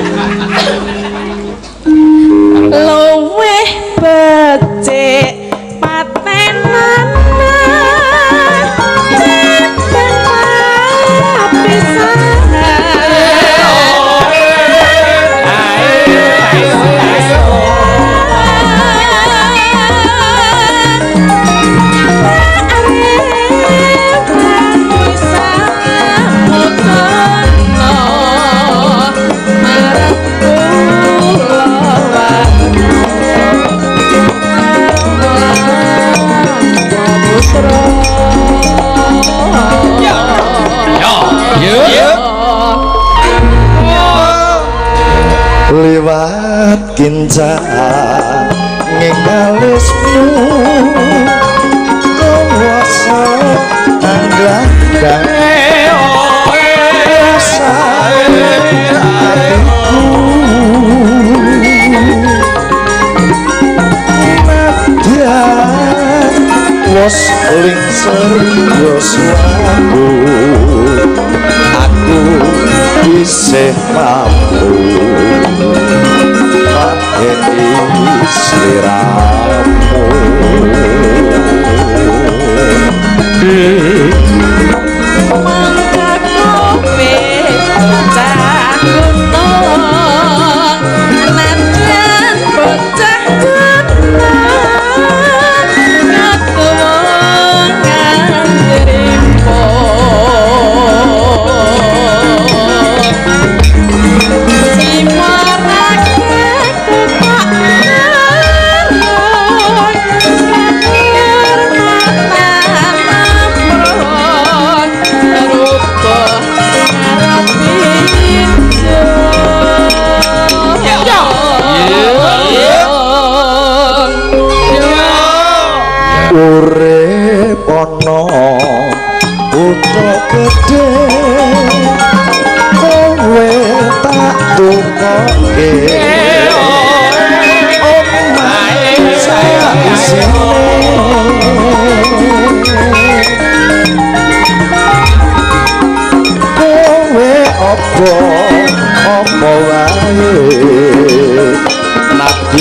Luweh becik patenan Liwat kincak ngingalismu kuasa anggakan rasa hatiku nadyan was ling serius aku isih mampu mateni sliramu mangga kowe bocah gunung nadyan bocah gunung ngaku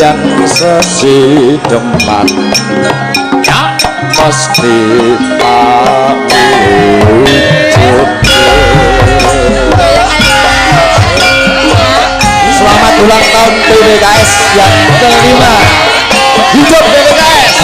yang sesideman Ya, pasti tak wujud. Selamat ulang tahun PWKS yang kelima. Hidup PWKS.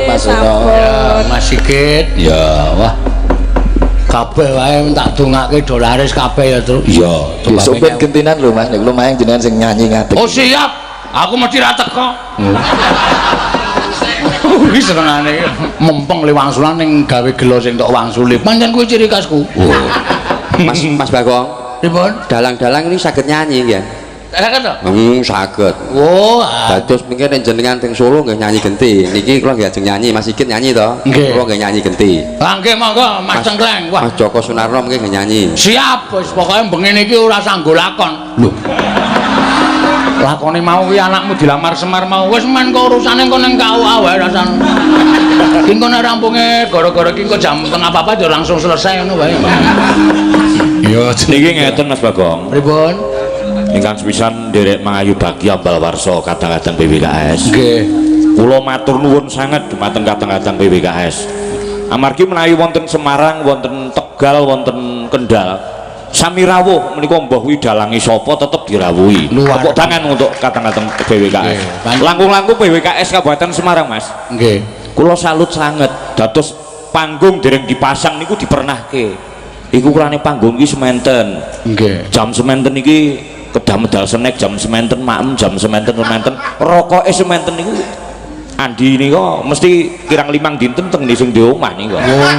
Mas Eno. Ya, Mas Sigit. Ya, wah. Kabeh wae tak dongake dolaris kabeh ya, Tru. Iya, besok ben gentinan lho Mas, nek lumayan jenengan sing nyanyi ngadeg. Oh, siap. Aku mesti ra teko. Wis senengane mempeng le wangsulan ning gawe gelo sing tok wangsule. Pancen kuwi ciri khasku. Mas Bagong. Pripun? Dalang-dalang ini saged nyanyi nggih. Saged to? Saged. Oh, dados mengke nek jenengan teng Solo nggih nyanyi genti. Niki kula nggih ajeng nyanyi, Mas Sigit nyanyi to. Kula nggih nyanyi genti. Lah nggih monggo Mas Cengkleng. Wah, Mas Joko Sunarno mengke nggih nyanyi. Siap, wis pokoke bengi niki ora sanggo lakon. Lho. Lakone mau kuwi anakmu dilamar Semar mau. Wis men kok urusane kok ning KUA wae rasane. Ki engko nek rampunge gara-gara ki engko jam tengah apa ya langsung selesai ngono wae. Ya jenenge ngeten Mas Bagong. Pripun? Ingkang sepisan nderek mangayu bagi ambal warsa kadang-kadang PWKS. Nggih. Kula matur nuwun sanget dumateng kadang-kadang PWKS. Amargi menawi wonten Semarang, wonten Tegal, wonten Kendal, sami rawuh menika mbah kuwi dalange sapa tetep dirawuhi. Tepuk tangan untuk kadang-kadang PWKS. Langkung-langkung PWKS Kabupaten Semarang, Mas. Nggih. Kula salut sanget. Dados panggung dereng dipasang niku dipernahke. Iku kurane panggung iki sementen. Nggih. Jam sementen iki kedah medal senek, jam sementen maem, jam sementen rokoke sementen niku Andi nika mesti kirang 5 dinten teng sing di omah niku. Oh.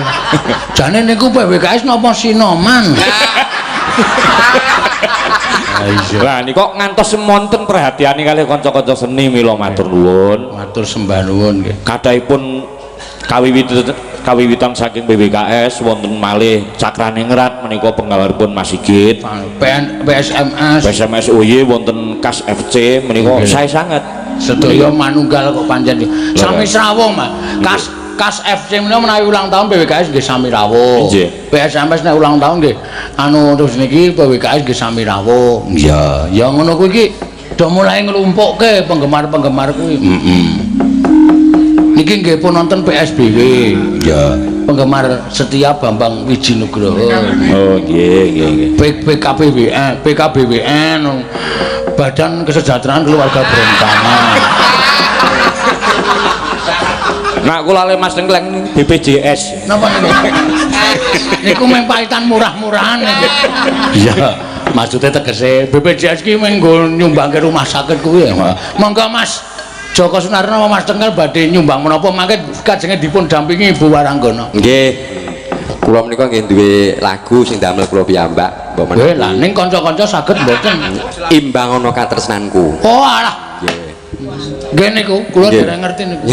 Jane niku PWKS napa sinoman? Lah niku ngantos semonten perhatiane kalih kanca-kanca seni mila matur nuwun. Matur sembah nuwun nggih. Kathahipun kawiwitan saking PWKS wonten malih Cakrane Ngrat menika penggawaripun Mas Sigit. PSMS UY wonten Kas FC menika sae sanget. Sedaya manunggal kok pancen sami rawuh Mas. Kas FC menawi ulang tahun PWKS nggih sami rawuh. PSMS nek ulang tahun nggih anu terus niki PWKS nggih sami rawuh. Iya, ya ngono kuwi iki udah mulai ngelumpukke penggemar-penggemar kuwi. Niki nggih pun nonton PSBW. Ya. Penggemar setia Bambang Wijinugroho. Oh, nggih. PKBWN Badan Kesejahteraan Keluarga Berencana. Nak kula le Mas Tengkleng BPJS. Napa niku? Niku mung paitan murah-murahan niku. Iya, maksudnya tegese BPJS ki menggo nyumbangke rumah sakit kuwi. Monggo Mas Joko Sunarno sama Mas Tengkel badhe nyumbang menapa mangke kajenge dipun dampingi Ibu Waranggana. Nggih. Kula menika nggih duwe lagu sing damel kula piyambak, mbok menawi. Lah ning kanca-kanca saged mboten. Imbang ana katresnanku. Oh alah. Nggih. Nggih niku kula dereng ngerti niku.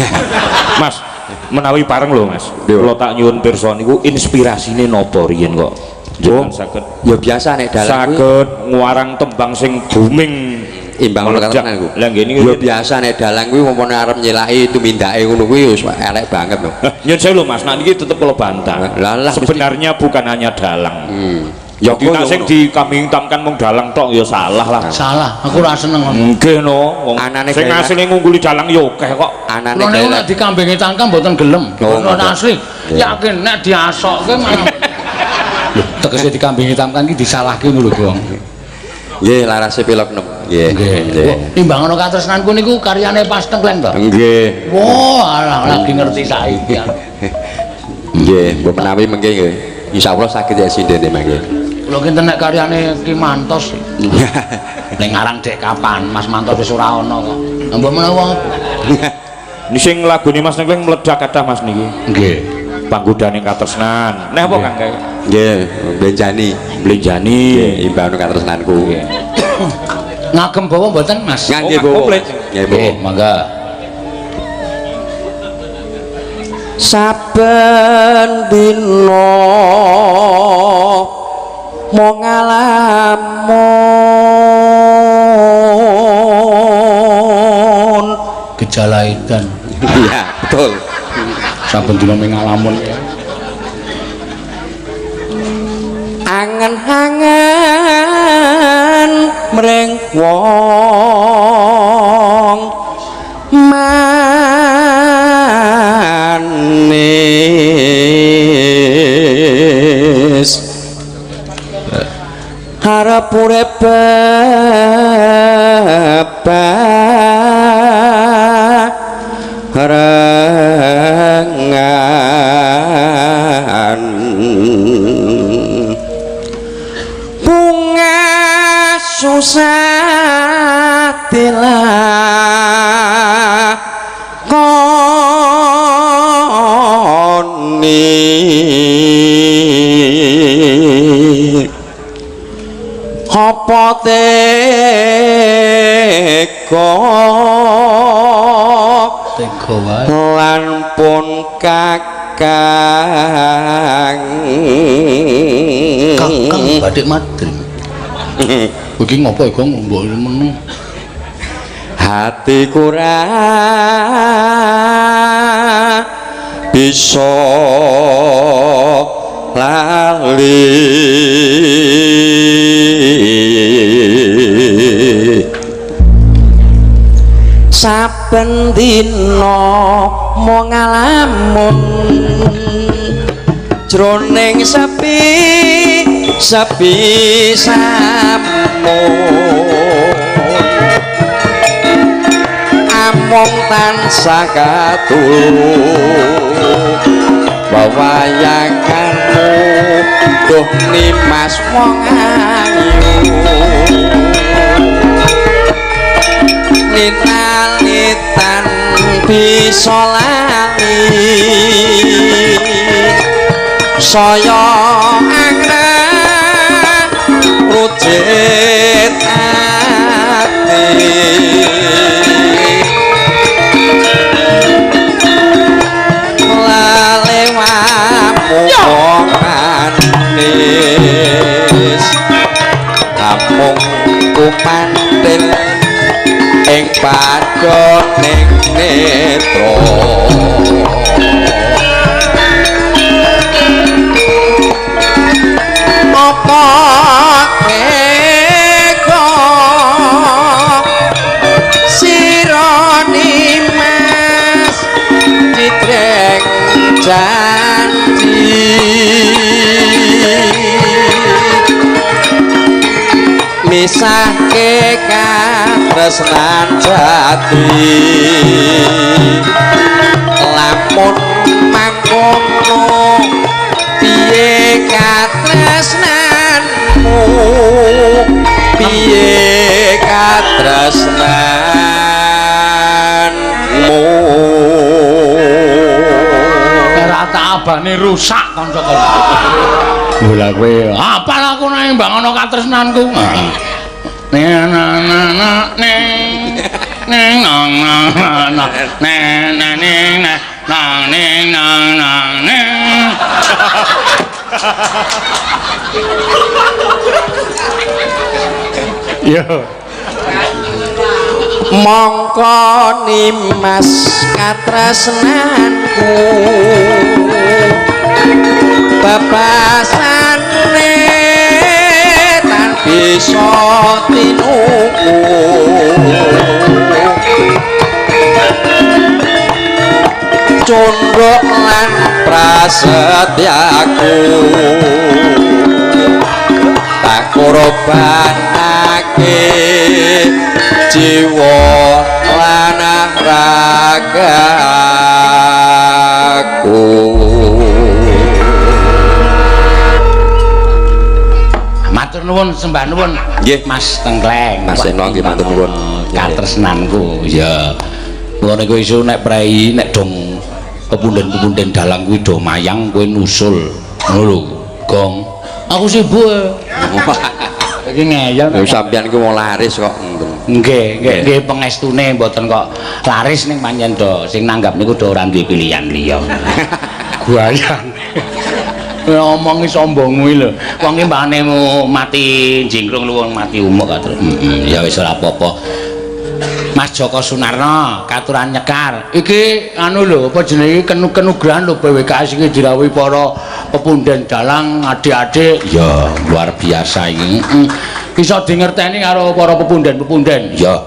Mas, menawi pareng lho Mas. Kula tak nyuwun pirsa niku inspirasine napa riyen kok? Jenengan saged Ya biasa nek dalang saged nguarang tembang sing booming imbang ana katresnanku. Lah nggih niku ya biasa nek dalang kuwi umpamane arep nyelaki tumindake ngono kuwi wis elek banget lho. Nyun sewu lho Mas, nak niki tetep kula bantah. Lah sebenarnya bukan hanya dalang. Ya kok sing dikambing hitamkan mung dalang tok ya salah lah. Salah, aku ora seneng. Nggih no, wong sing asline ngungguli dalang ya akeh kok. Anane nek dikambing hitamkan mboten gelem. Ono asli. Yakin nek diasokke malah tegese dikambing hitamkan iki disalahke ngono lho, Gong. Nggih, larase pilek 6. Nggih. Timbang ana katresnanku niku karyane Pas Tengkleng to? Nggih. Wah, lagi ngerti saiki. Nggih, mbok menawi mengke nggih. Insyaallah saged ya sindene mangke. Lho kinten nek karyane Ki Mantos. Ning ngarang dek kapan? Mas Mantos wis ora ana kok. Mbok menawa Ini sing lagune Mas Tengkleng meledak kathah Mas niki. nggih. Panggodane katresnan. Neh apa Kang Kay? Nggih, Blenjani. Blenjani. Nggih, imbang katresnanku. Ngagem bawa mboten Mas? Nggih, komplit. Nggih, mangga. Saben dina mung ngalamun gejala edan. Iya, betul. Saben dina mung ngalamun. Angen-angen mring wong manis harap urip harangan bunga susah tilah koni apa tega wae lan pun kakang Badik Madrid. Iki ngopo ya Gong mbok meneng. Hati kurang bisa lali saben dina mung ngalamun jroning sepi sampun amung tansah katulung wawayanganmu duh nimas wong ayu nitalitan bisa lali saya anggrek rujit ati lalewamu wong manis namung kumantil ing padoning netra apa keko janji misahke katresnan jati lamun mangkono piye katresnanmu piye katresnanmu rata abane rusak kanca-kanca lha kowe apal aku nang bangono katresnanku neng yo mongko nimas katresnanku bebasane tan bisa tinuku condok lan prasetyaku tak korbanake jiwa lan ragaku. Matur nuwun sembah nuwun nggih Mas Tengkleng Mas Eno nggih matur nuwun katresnanku ya ngono iku iso nek prei nek dong pepunden-pepunden dalang kuwi do mayang kowe nusul ngono lho gong aku sibuk iki ngeyel sampeyan iki wong laris kok nggih pengestune mboten kok laris ning pancen do sing nanggap niku do ora duwe pilihan liya guayan ngomongi sombong kuwi lho wong iki mbane mati jingkrung lu wong mati umuk katur ya wis ora apa-apa Mas Joko Sunarno katuran nyekar iki anu lho apa jenenge kenugrahan lho BWKS iki dirawuhi para pepunden dalang adik-adik ya luar biasa iki bisa dingerteni karo para pepunden-pepunden ya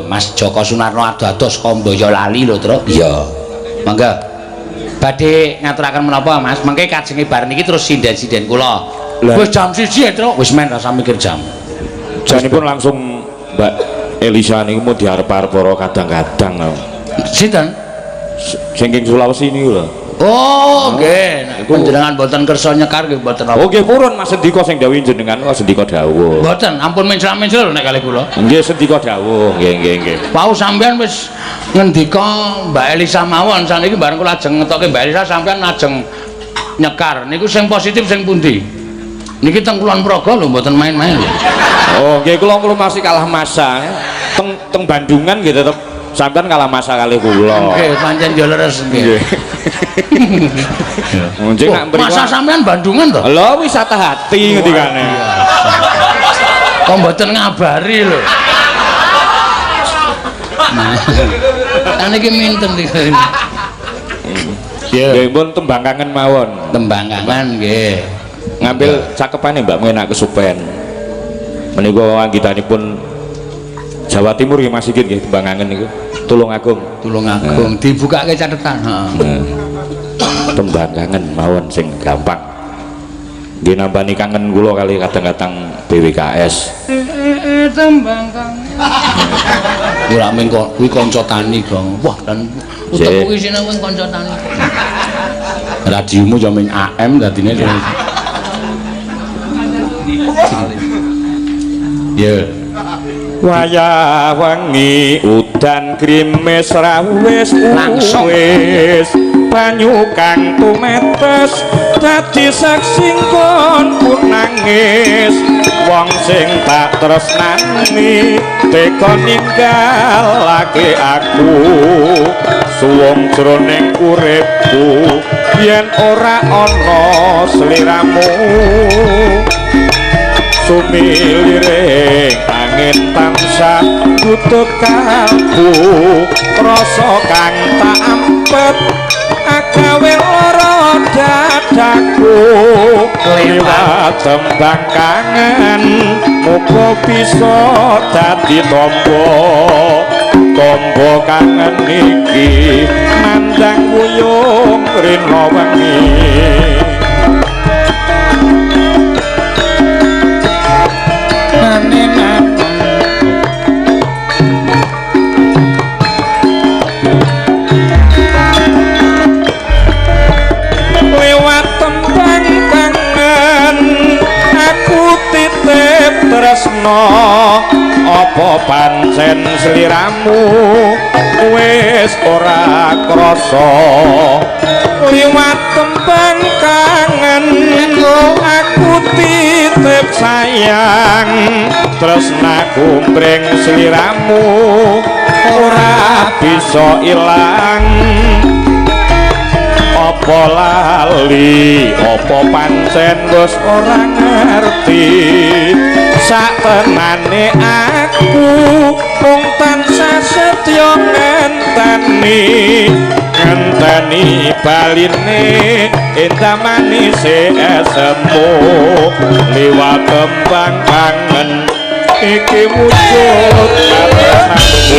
Mas Joko Sunarno ado-ados Kambaya lali lho Tru ya mangga badhe ngaturaken menapa Mas mengke kajenge bar niki terus sinden-sinden kula wis jam 1 Tru wis men rasa mikir jam janipun langsung Mbak Elisa niku mau diarep-arep para kadang-kadang sinten sing Sulawesi niku lho oh nggih panjenengan mboten kersa nyekar nggih mboten apa oh nggih purun Mas Sendika sing dawuh jenengan kok Sendika dawuh mboten ampun mencela-mencela nek kalih kula nggih Sendika dawuh nggih pau sampean wis ngendika Mbak Elisa mawon saniki bareng kula ajeng ngetoke Mbak Elisa sampean ajeng nyekar niku sing positif sing pundi niki teng Kulon Progo lho mboten main-main lho oh nggih kula masih kalah masa teng Bandungan nggih tetep sampean kalah masa kalih kula nggih pancen yo leres nggih Munjing nak mriki masa sampean Bandungan to lho wisata hati ngendikane kok mboten ngabari lho nah niki minten iki nggih pun tembang kangen mawon tembang kangen nggih ngambil cakepane Mbak Menak kesupen menika anggitanipun Jawa Timur nggih Mas Sigit nggih tembang kangen niku Tulungagung dibukake catetan heeh tembang kangen mawon sing gampang nggih nambani kangen kula kali kadang-kadang BWKS tembang kangen ora mung kuwi kanca tani Gong wah dan utekku isine wong kanca tani radiomu yo ming AM dadine ya wayah wengi udan krimis rawis wis banyu kang tumetes dadi saksi kon pun nangis wong sing tak tresnani teka ninggalake aku suwung jroning uripku yen ora ana sliramu sumiliring angin tansah nutup kalbu rasa kang tak ampet agawe lara dadaku liwat tembang kangen muga bisa dadi tombo kangen iki mandang wuyung rina wengi lewat tembang kangen aku titip tresno apa pancen sliramu wis ora krasa liwat tembang kangen aku titip sayang tresnaku mring sliramu ora bisa ilang apa lali apa pancen wis ora ngerti satenane aku mung tansah setya ngenteni baline endah manise esemu liwat tembang kangen iki wujud katenanku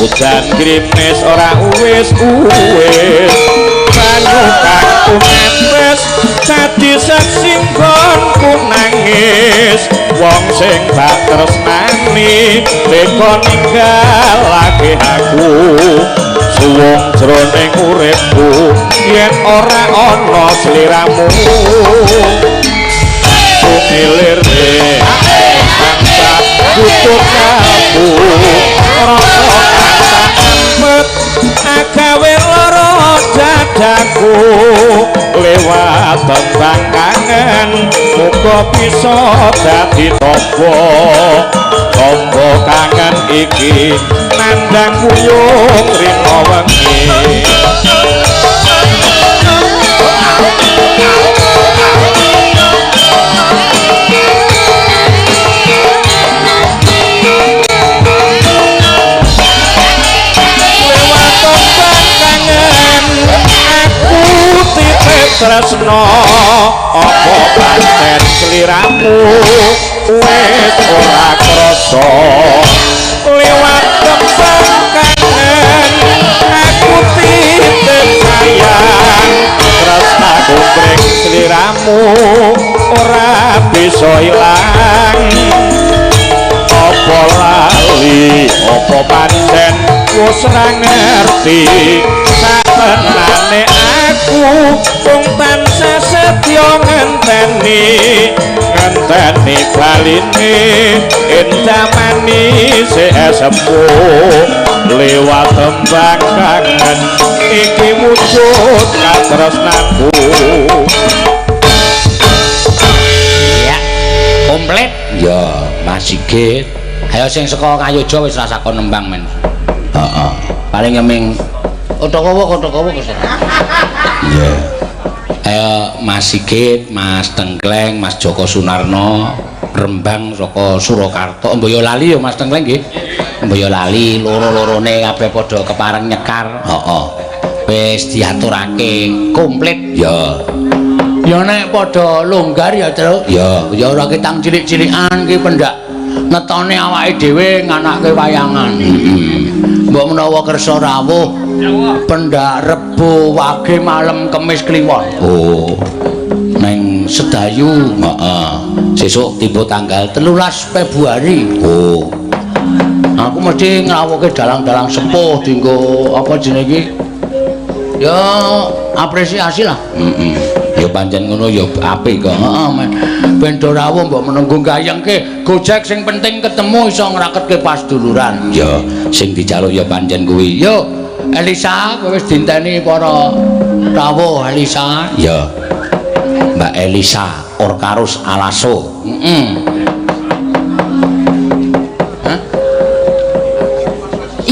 udan grimnes ora uwis banyu kangku netes dadi saksi nggonku nangis wong sing tak tresnani teka ninggalake aku suwung jroning uripku yen ora ana sliramu kumilir tansah tutup aku agawe lara dadaku lewat tembang kangen muga bisa dadi tamba kangen iki nandang kuyung rina wengi tresno apa pancen sliramu wis ora krasa liwat tembang kangen aku titip sayang tresnaku mring sliramu ora bisa ilang apa lali apa pancen wis ora ngerti satenane aku wong tansah setya ngenteni baline endah manise esemu lewat tembang kangen iki wujud katresnanku ya komplit ya Mas Sigit ayo sing saka Kayoja wis rasa kon nembang men heeh paling ngeming kotokowo kesana iya ayo Mas Sigit Mas Tengkleng Mas Joko Sunarno Rembang saka Surakarta Boyolali ya Mas Tengkleng nggih Boyolali loro-lorone kabeh padha kepareng nyekar heeh wis diaturake komplit ya nek padha longgar ya Tru ya ora ketang cilik-cilikan ki pendak netone awake dhewe nganake wayangan mbok menawa kersa rawuh pendak Rebo Wage malam Kemis Kliwon oh neng Sedayu heeh sesuk tiba tanggal 13 Februari oh aku mesti ngrawuhke dalang-dalang sepuh dienggo apa jenenge iki ya apresiasi lah ya pancen ngono ya apik kok heeh ben do rawuh mbok menunggu gayengke gojek sing penting ketemu iso ngraketke pas duluran ya sing dijaluk ya pancen kuwi yo Elisa kowe wis dinteni para rawuh Elisa ya Mbak Elisa Orkarus Alaso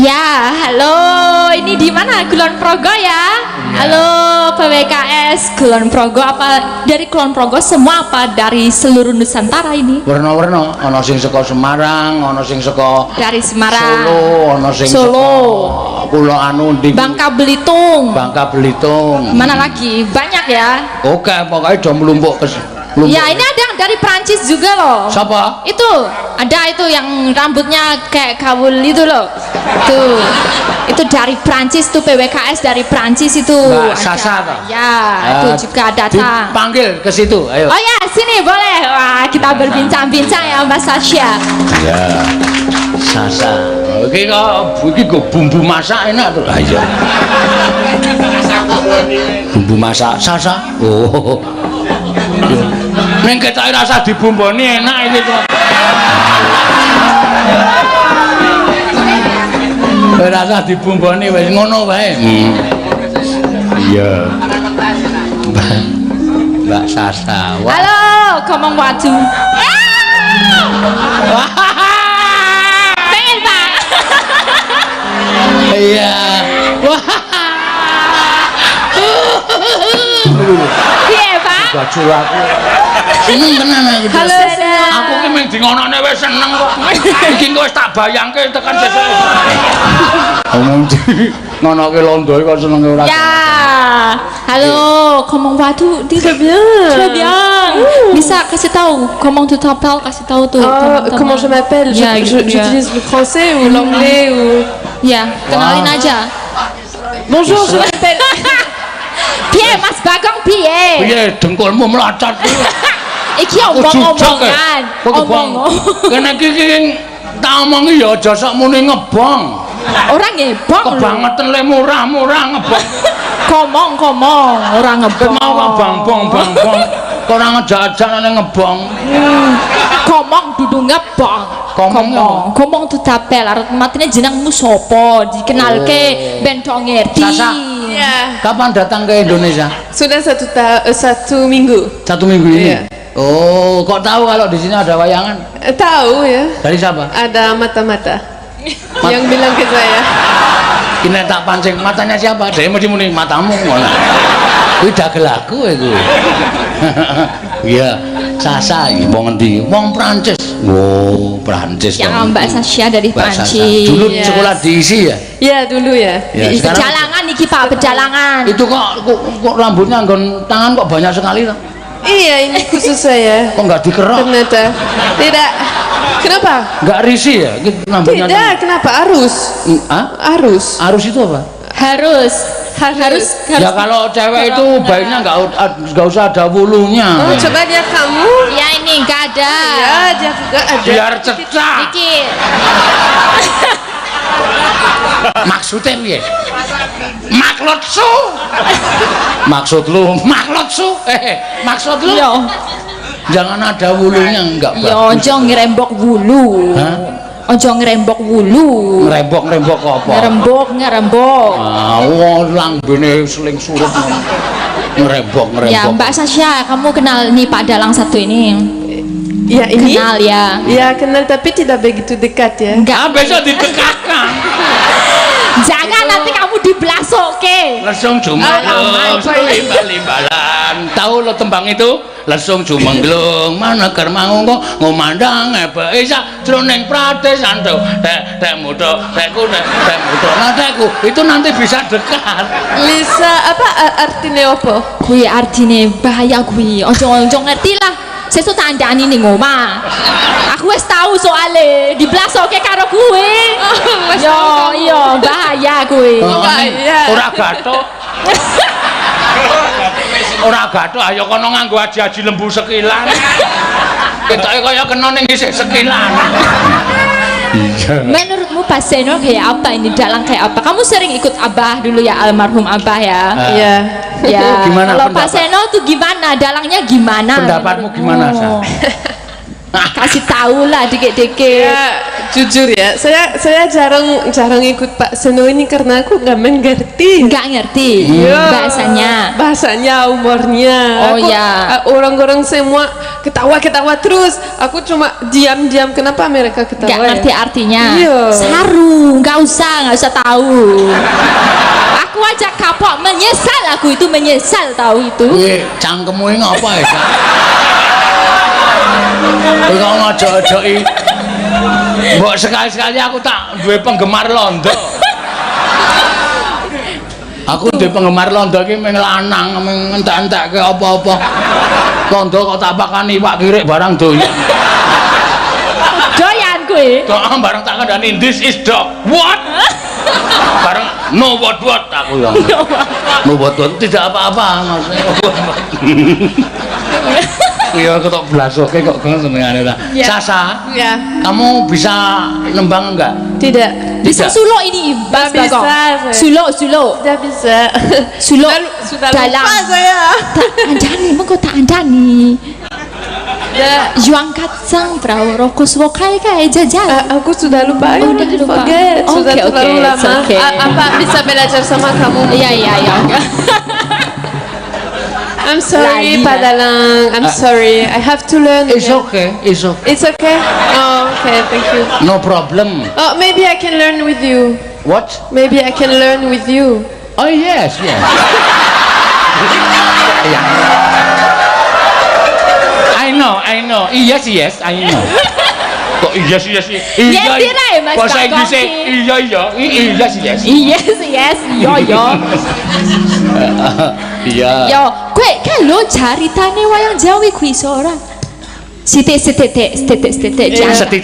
Ya, halo, ini di mana? Kulon Progo ya? Halo PWKS Kulon Progo, apa dari Kulon Progo semua apa dari seluruh Nusantara ini? Warna-warna, ana sing saka Semarang, ana sing saka Dari Semarang, Solo, ana sing Solo, saka Pulau Anu di Bangka Belitung, Bangka Belitung. mana lagi? Banyak ya? Oke, pokoknya do mlumpuk ke Ya ini ada yang dari Prancis juga loh. Siapa? Itu ada itu yang rambutnya kayak kawul itu loh. Tuh, itu dari Prancis tuh PWKS dari Prancis itu. Mbak Ada. Sasa toh? Ya, itu juga datang. Dipanggil ke situ, ayo. Oh ya, sini boleh. Wah, kita berbincang-bincang ya Mbak Sasha. Ya. Sasa. Iki kok iki go bumbu masak enak tuh. Ayo. Bumbu masak Sasa. Oh. Ning ketoke rasa dibumboni enak iki tuh. Rasa dibumboni wis ngono wae. Iya. Mbak Sasa. Wah. Halo, Komong Watu. Pengen Pak. Iya. Wah. Iya Pak. Baju aku. Tenan aku. Halo, aku ki mung dingonone wis seneng kok. Iki wis tak bayangke tekan sesuk. Omong ngonoke londo kok seneng ora. Ya. Halo, Komong Watu. Très bien. Bisa kasih tahu Komong tu t'appelles, kasih tahu tuh. Comment je m'appelle? Ya, J'utilise le français ou l'anglais ou... Ya, kenalin aja. Bonjour, je m'appelle... Piye Mas Bagong piye? Piye dengkulmu melacat iki? Iki omong-omongan. Omong. Kene iki tak omongi ya aja sak muni ngebong. Orang ngebong. Kebangetan le murah-murah ngebong. Komong, orang ngebong. Mau kok bang-bong. Kok ora ngejak-ajakane ngebong. Komong dudu ngebong. Komong tu tapel arep matine jenengmu sapa? Dikenalke ben do ngerti. Sasa. Ya. Kapan datang ke Indonesia? Sudah satu minggu. 1 minggu ini. Iya. Oh, kok tahu kalau di sini ada wayangan? Tahu ya. Dari siapa? Ada mata-mata yang bilang ke saya. Ini tak pancing matanya siapa? Saya mesti muni matamu ngono. Kuwi dagel aku iku. Iya, Sasa iki wong endi? Wong Prancis. Oh, Prancis. Ya Mbak Sasha dari Mbak Sasa. Prancis. Dulu sekolah diisi ya? Ya dulu ya. Ya, Di sekarang pedalangan iki Pak, pedalangan. itu kok rambutnya nggon tangan kok banyak sekali toh? Iya, ini khusus saya. Kok nggak dikerok? Ternyata. Tidak. Kenapa? Nggak risih ya? Rambutnya Tidak, kenapa? Arus. Arus. Arus itu apa? Harus. Ya kalau cewek itu baiknya nggak usah ada bulunya. Oh, coba lihat kamu. Ya ini nggak ada. Ya, dia juga ada. Biar cecak. Dikit. Maksudnya piye? Maklotsu. Maksud lu maklotsu? Maksud lu? Yo. Jangan ada bulunya enggak bagus. Yo, ojo ngerembok bulu. Hah? Ojo ngerembok bulu. Ngerembok apa? Ngerembok. Ah, wong lambene seling surut. Ngerembok. Ya Mbak Sasha, kamu kenal nih Pak Dalang satu ini? Ya ini? Kenal ya. Ya kenal tapi tidak begitu dekat ya. Enggak. Besok didekatkan. Jangan nanti kamu diblasoke. Lesung jumenglung selimbalan. Tahu lo tembang itu? Lesung jumenglung mana ker mau kok ngomandang ebeke sak jroning pradesan to. Tek mudo, tekku tek mudo. Nah tekku itu nanti bisa dekat. Lisa apa artinya apa? Kuwi artine bahaya kuwi. Ojo ngerti lah. Sesuk tandani ning omah. Aku wis tahu soalnya diblasoke karo kuwi. Yo, iya bahaya kuwi. Bahaya. Ora gathuk. Ora gathuk ayo kono nganggo aji-aji lembu sekilan. Ketoke kaya kena ning isih sekilan. Menurutmu Pak Seno kayak apa ini? Dalang kayak apa? Kamu sering ikut Abah dulu ya, almarhum Abah ya? Iya. Ya. Gimana kalau Pak pendapat? Seno tuh gimana? Dalangnya gimana? Pendapatmu gimana, Sa? Kasih tahu lah dikit-dikit. Ya, jujur ya, saya jarang ikut Pak Seno ini karena aku nggak mengerti. Nggak ngerti Ya, bahasanya. bahasanya, umurnya. Oh, ya. Orang-orang semua ketawa terus. Aku cuma diam-diam, kenapa mereka ketawa? Gak ngerti artinya. Iya. Saru, nggak usah tahu. Aku aja kapok, menyesal aku itu menyesal tahu itu. Wih, cangkemmu ini ngapa ya? Kowe kok ngojok-ojoki. Mbok sekali-sekali aku tak duwe penggemar londo. Aku duwe penggemar londo ki mung lanang, mung entek-entekke apa-apa. Londo kok tak pakani iwak kirik barang doyan. Doyan kowe. Kok bareng tak kandhani this is dog. What? Bareng no what aku ya. No what tidak apa-apa maksudnya. Iya, aku tak belasoke kok senengane ta. Ya. Sasa, Ya. kamu bisa nembang enggak? Tidak. Bisa sulo ini, Bas Nggak bisa, Bagong. saya. Sulo. Tidak bisa. Sulo Sudah dalam. lupa saya. Tak andani, mengko tak andani. Ya. Juang kacang perahu rokok wokai kai jajal. Aku sudah lupa. Oh, udah lupa. Forget. Sudah Oke, terlalu it's lama. okay. Apa bisa belajar sama kamu? Iya. I'm sorry, Lali, Padalang. I'm sorry. I have to learn. It's again. okay, it's okay. It's okay. Oh, okay. Thank you. No problem. Oh, maybe I can learn with you. What? Maybe I can learn with you. Oh yes. I know. Yes, I know. Kok yes. Yes, dirai, Mas Bahasa Bagong. Inggrisnya yes. Yes, yo. Iya. Yo, kowe kan lo caritane wayang Jawi kuwi iso ora? Setitik diandani Bisa coba,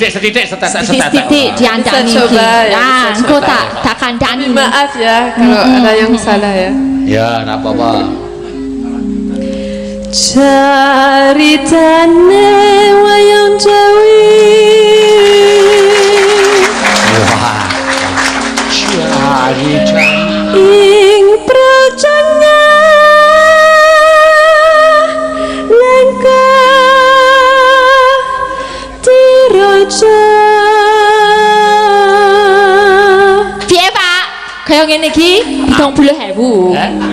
iki. ya, Nah, bisa engko coba. tak kandani. Maaf ya kalau ada yang salah ya. Ya, enggak apa-apa. Caritane wayang Jawi. Wah. Caritane Ing projanya lengka diraja. Piye, Pak? Kaya ngene iki 70.000. 70.000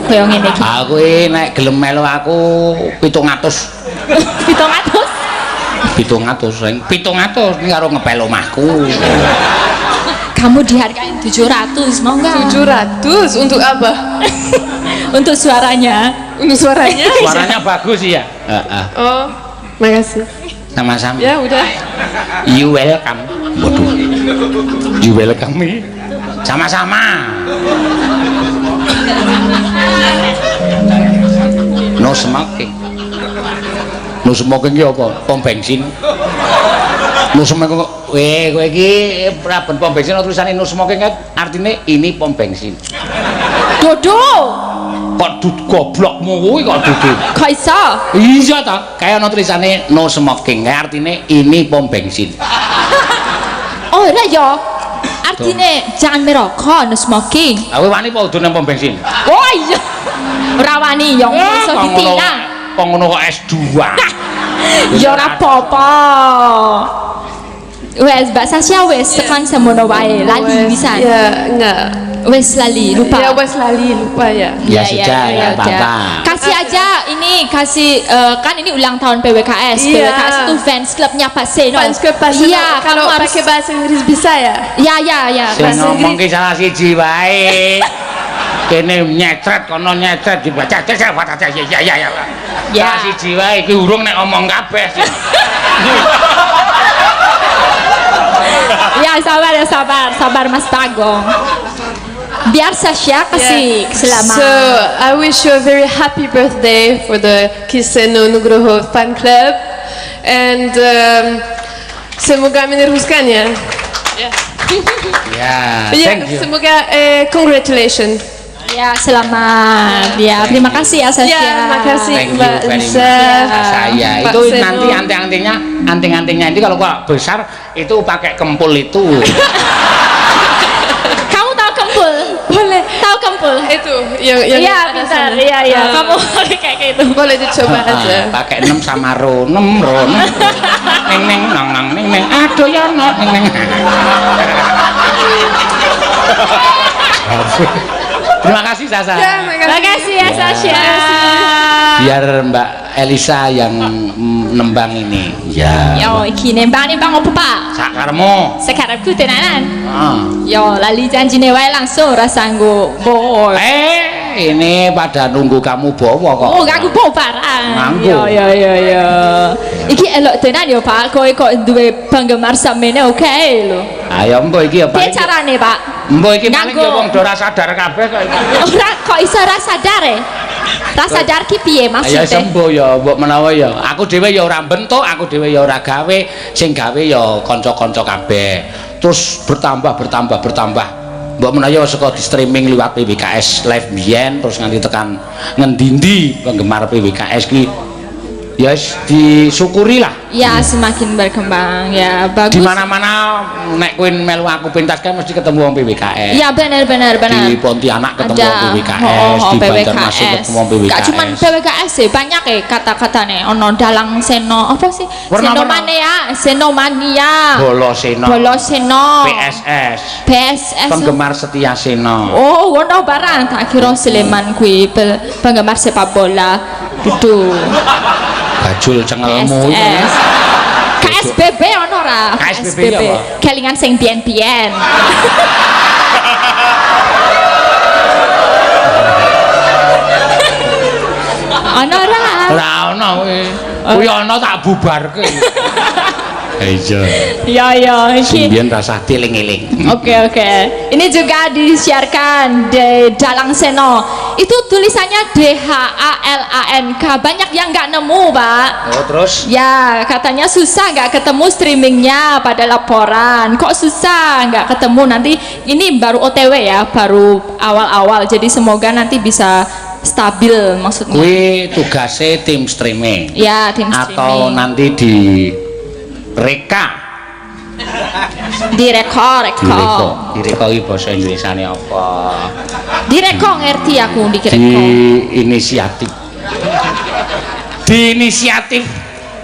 kaya ngene iki. Aku nek gelem melu aku 700. 700 ini karo ngepel omahku. Kamu dihargain 700, mau enggak? 700 untuk apa? Untuk suaranya. Untuk suaranya? Suaranya bagus ya. Oh, makasih. Sama-sama. Ya udah. You welcome. Waduh. You welcome me. Sama-sama. No smoking. No smoking ki apa? Pom bensin. No smoking kowe iki praben pom bensin tulisane no smoking kan artine ini pom bensin. Dodo. Kok goblokmu kuwi kok dudu. Kok iso? Iya ta, kaya ono tulisane no smoking, kaya artine ini pom bensin. Oh, ora ya. Artine jangan merokok, no smoking. Aku wani apa udah nang pom bensin? Oh iya. Ora wani yo iso ditilang. Kok ngono kok S2. Ya ora apa-apa. Wes, Mbak Sasha wes tekan semono wae, lali bisa. Ya, enggak. Wes lali, lupa. Ya wes lali, lupa ya. Ya sudah, ya apa-apa. Kasih aja ini, kasih kan ini ulang tahun PWKS. Iya. PWKS itu fans klubnya Pak Seno. Fans club Pak Seno. Iya, Kalau kamu harus pakai bahasa Inggris bisa ya? Ya. Sing ngomong ki salah siji wae. Kene nyetret kono nyetret dibaca ya. Salah siji wae iki urung nek omong kabeh. Ya sabar Mas Bagong. Biar Sasha kasih selamat. So I wish you a very happy birthday for the Kiseno Nugroho fan club, and semoga meneruskan ya. Ya, Ya, thank you. semoga congratulations. Ya, selamat. Ya, terima kasih ya Sasha. Ya, terima kasih Thank you Mbak very much. Lisa. Saya Pak itu Seno. nanti anting-antingnya ini kalau gua besar itu pakai kempul itu. Kamu tahu kempul? Boleh. Tahu kempul? Itu yang Iya, ada pintar. sana. Iya. Ah. Kamu kayak gitu. Boleh dicoba aja. Pakai 6 sama ro, 6 ro. Neng nang neng. Aduh ya no neng. Terima kasih Sasa. Ya, Terima kasih ya Sasha. Biar Mbak Elisa yang nembang ini. Ya. Yo, iki nembang apa, Pak? Sakarmu. Sekarangku tenanan. Ah. Yo, lali janjine wae langsung ora sanggup. Boy. Ini pada nunggu kamu bawa kok. Oh, aku bawa barang. Nganggo. Yo. Iki elok tenan yo, Pak. Kowe kok duwe penggemar samene oke lho. Ayo mbok iki ya, Pak. Piye carane, Pak? Mbok iki paling Nganggo. yo wong do ora sadar kabeh kok iki. Ora kok iso ora sadar e? Ora sadar ki piye Ayo maksudnya? sembuh ya, mbok menawa ya. Aku dhewe ya ora bentuk, aku dhewe ya ora gawe, sing gawe ya kanca-kanca kabeh. Terus bertambah. Mbok menawa saka di streaming liwat PWKS live biyen terus nganti tekan ngendi-endi penggemar PWKS ki ya disyukuri lah. Ya semakin berkembang ya bagus. Di mana-mana nek kowe melu aku pentas kan mesti ketemu wong PWKS. Ya benar. Di Pontianak ketemu wong PWKS, di Banjarmasin ketemu wong PWKS. Gak cuma PWKS sih, banyak kata-katane. Ono dalang seno apa sih? Senomania. Boloseno. PSS. Penggemar setia Seno. Oh, ono barang tak kira Sleman kuwi penggemar sepak bola. Dudu. Bajul cengelmu itu. KSBB ono ora? KSBB apa? Kelingan sing biyen-biyen. Ono ora? Ora ono kuwi. Kuwi ono tak bubarke. Iya. Ya, iki. Sembian rasa tiling-iling. Oke. Ini juga disiarkan di Dalang Seno. Itu tulisannya DHALANK. Banyak yang nggak nemu, Pak. Oh, terus? Ya, katanya susah nggak ketemu streamingnya pada laporan. Kok susah nggak ketemu? Nanti ini baru OTW ya, baru awal-awal. Jadi semoga nanti bisa stabil maksudnya. Kuwi tugasnya tim streaming. Ya, tim streaming. Atau nanti di reka. Direko iki basa Indonesiane apa? Direko ngerti aku Di direko. inisiatif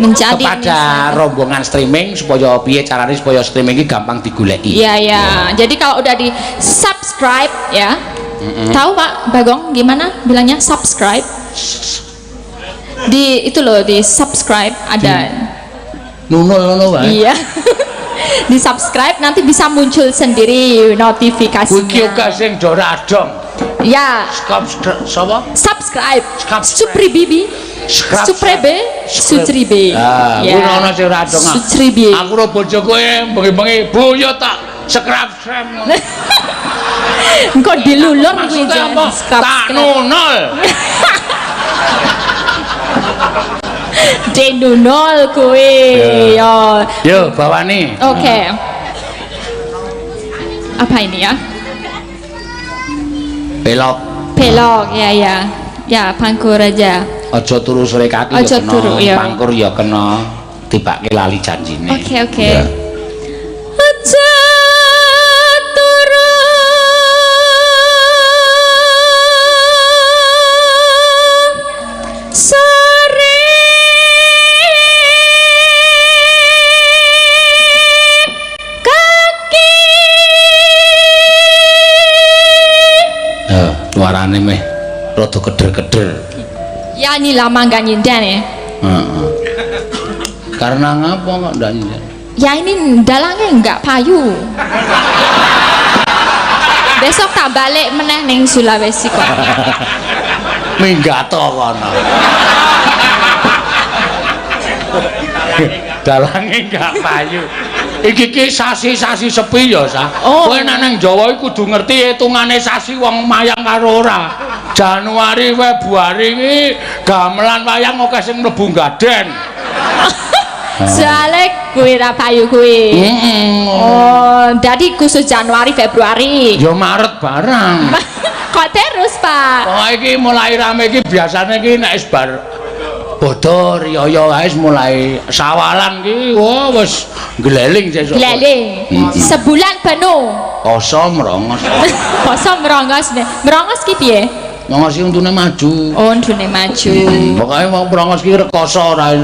Menjadi kepada rombongan streaming supaya piye caranya supaya streaming ini gampang digoleki. Iya. Jadi kalau udah di subscribe ya. Tahu Pak Bagong gimana bilangnya subscribe? Di itu loh di subscribe ada. Nunul wae. Iya. Di subscribe nanti bisa muncul sendiri notifikasinya. Kuwi uga sing dora adong. Ya. Subscribe. Supribibi. Suprebe. Sutribe. Ah, kuwi ono sing ora adong. Sutribe. Aku ro bojoku bengi-bengi Bu yo tak subscribe. Engko dilulur kuwi tak nunul. Denunol kuwi yo bawani. Oke. Apa ini ya? Pelok ya pangkur aja. Aja turu sore kaki Aja ya turu, kena ya. pangkur ya kena tibake lali janjine. Oke. Ya. Aja turu sore kaki. Suarane meh rada keder-keder. Ya ini lama nggak nyinden ya. Karena ngapa kok ndak nyinden? Ya ini dalangnya nggak payu. Besok tak balik meneh ning Sulawesi kok. Minggato kono. Dalange enggak payu. Iki sasi-sasi sepi ya, Sa. Kowe nek nang Jawa iku kudu ngerti hitungane sasi wong mayang karo ora. Januari, Februari iki gamelan wayang akeh sing mlebu gaden. Soale kuwi ra payu kuwi. Oh, dadi khusus Januari, Februari. Ya Maret barang. Kok terus, Pak? Oh iki mulai rame iki biasane iki nek wis bar bodo riyo wis mulai sawalan iki wis gleleng sesuk. Gleleng. Sebulan penuh. Kosong merongos. Kosong merongos. Merongos ki piye? Merongos iki untune maju. Oh, untune maju. Pokoke wong merongos ki rekoso ora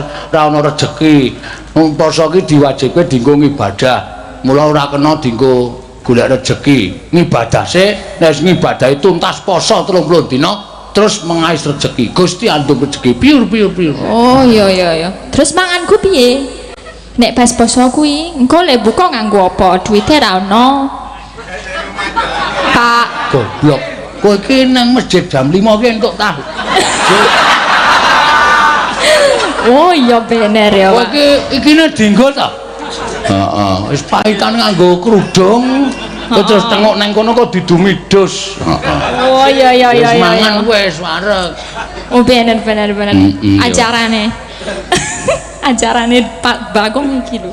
ono rejeki. Wong poso ki diwajibke dienggo ibadah. Mula ora kena dienggo golek rejeki. Ngibadah sik, nek ngibadahi tuntas poso 30 dina terus mengais rezeki Gusti andum rezeki piur. Oh iya. Terus manganku piye? Nek pas poso kuwi engko le buka nganggo apa? Duite ra ono. Pak, goblok kowe iki nang masjid jam 5 ki entuk tahu. oh iya bener ya. Kowe iki dinggo ta? Heeh, wis pahitan nganggo kerudung. Terus tengok nang kono kok didumi dus. Oh iya. Wis mangan wis wareg. Oh bener. Acarane. Acarane Pak Bagong iki lho.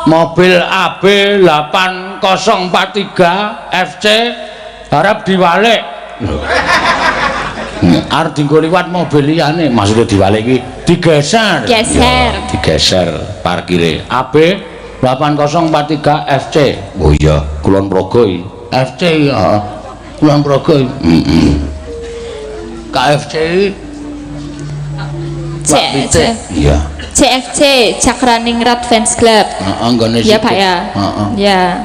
Mobil AB 8043 FC harap diwalik. Arep dienggo liwat mobil liyane, maksudnya diwalik iki digeser. Digeser parkire. AB 8043 FC. Oh iya, Kulon Progo iki. FC ya. Kulon Progo iki. KFC CFC. Iya. CFC Cakraningrat Fans Club. Ya Pak ya. Ya.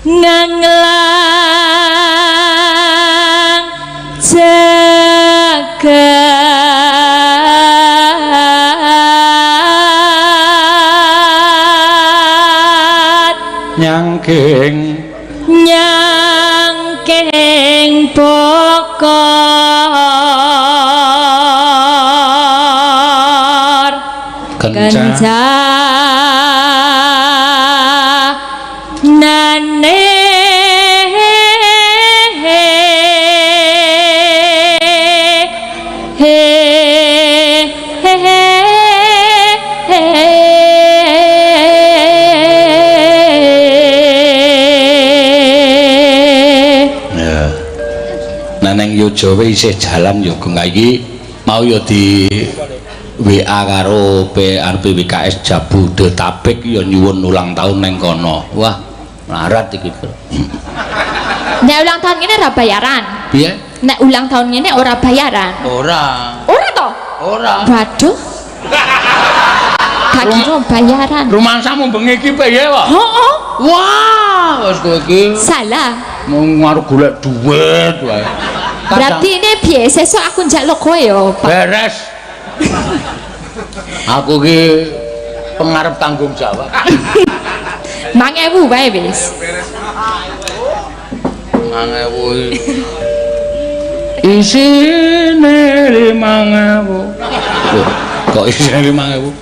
Nganglang jagat nyangking pokor kencanane neng yo Jawa isih jalan yo Gung iki mau yo di WA karo PWKS Jabodetabek yo nyuwun ulang tahun neng kono. Wah, larat iki. Nek ulang tahun ngene ora bayaran. Piye? Nek ulang tahun ngene ora bayaran. Ora. Ora to? Ora. Waduh. Gak kira bayaran. Rumangsamu bengi iki piye wae? Heeh. Wah, wis kowe iki salah. Mau ngaruh golek duit wae. Berarti ini piye? Sesuk aku njaluk kowe ya, Pak. Beres. Aku ki pengarep tanggung jawab. 5.000 wae wis. 5.000 isine 5.000. Kok isine 5.000?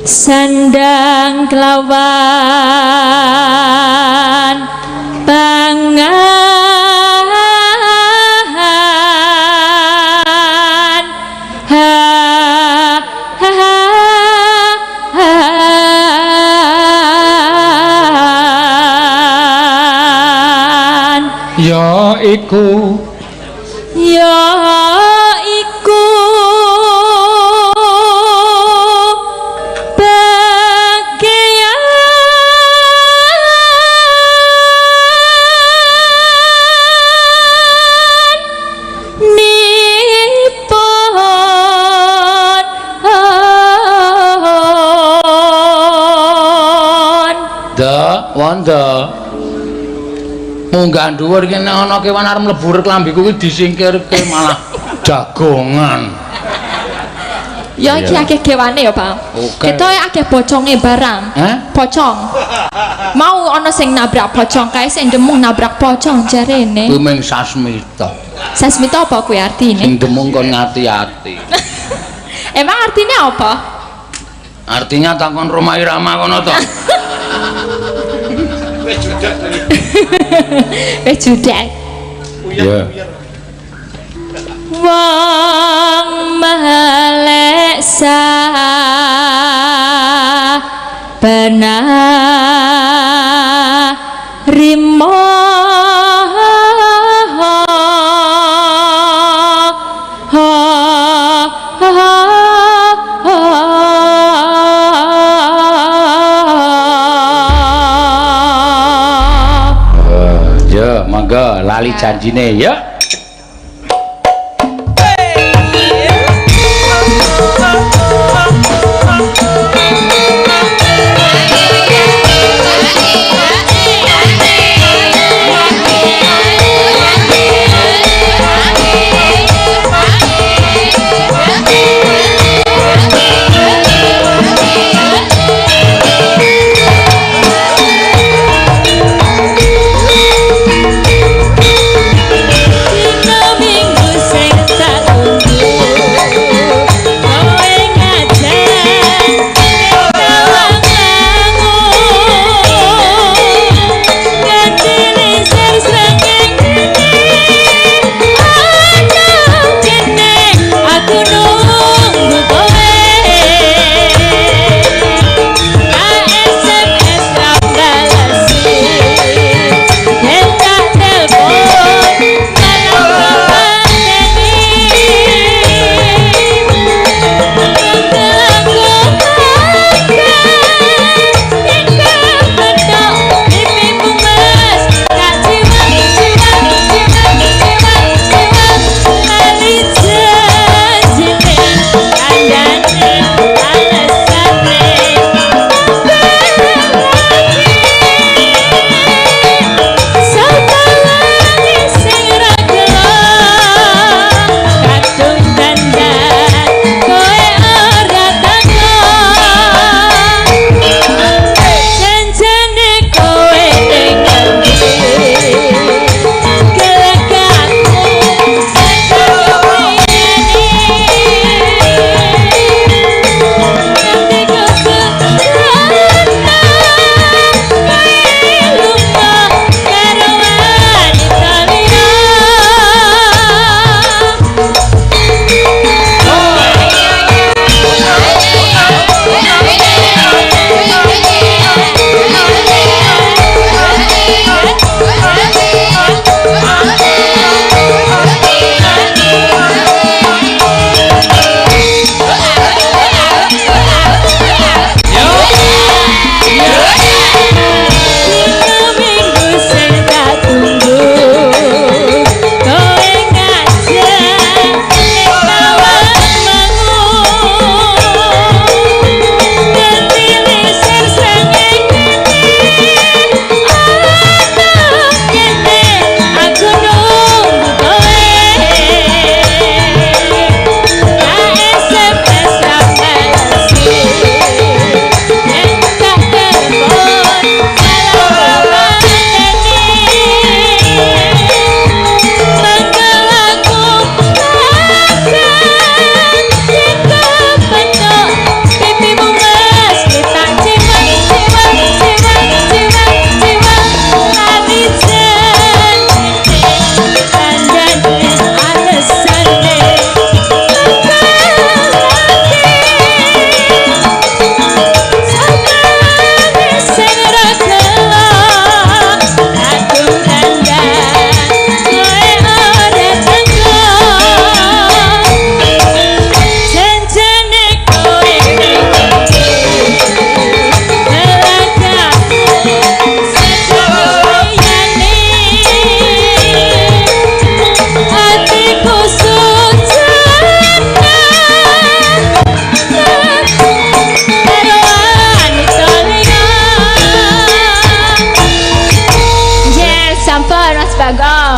Sandang kelawan pangan ya iku wanda munggah dhuwur iki nek ana kewan arep mlebu klambiku kuwi disingkirke malah dagongan. Ya iki akeh kewane ya, Pak. Ketoke akeh boconge barang. Pocong. Mau ana sing nabrak pocong kae sing demung nabrak pocong jarene. Kuwi mung sasmita. Sasmita apa kuwi artine? Sing demung kon ngati-ati. Emang artinya apa? Artinya takon Roma Irama kono to. Judet. Ya. Wong maleksa benar rimo Ya, monggo lali janjine ya.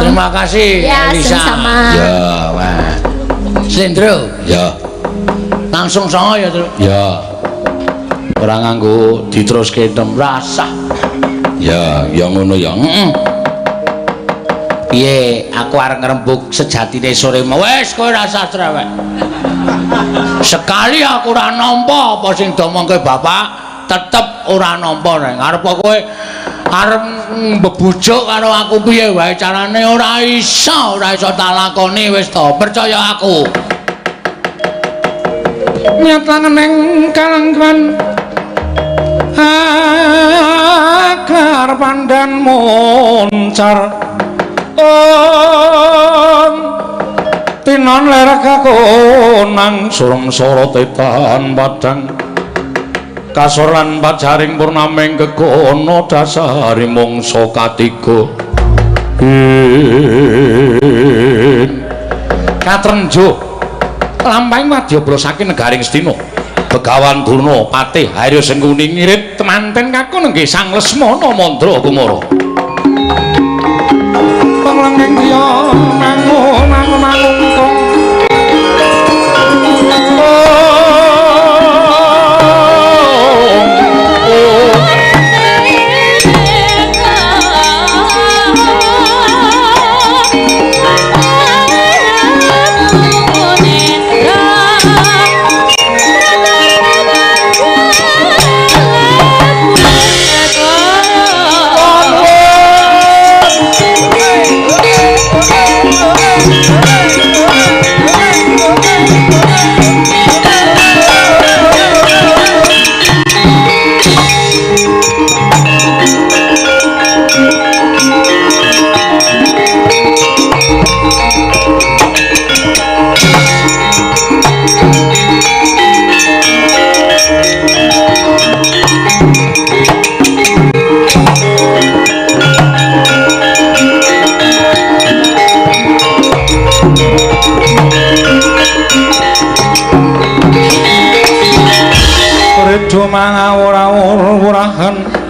Terima kasih ya, Elisa. sama-sama. Ya, wah. Slendro. Ya. Langsung songo ya, Tru. Ya. Ora nganggo diteruske tem rasa. Ya, ya ngono ya. Piye, aku arep ngrembug sejatine sore wis kowe ora sastra wae. Sekali aku ora nampa apa sing domongke bapak, tetep ora nampa nang ngarep kowe arep bebujuk karo aku piye wae carane ora iso tak lakoni wis to percaya aku nyataneng kalanggan agar pandan moncar tinon ler kakonang surung sorotetan padang kasor lan pajaring purnaming kekono dasari mangsa katiga katrenjo lampahing wadyabala saking negaring Astina Begawan Durna Patih Harya Sengkuni ngirit temanten kakon nggih Sang Lesmana Mandra Kumara panglenging dia mangun Redo mangawur-awur-wurahan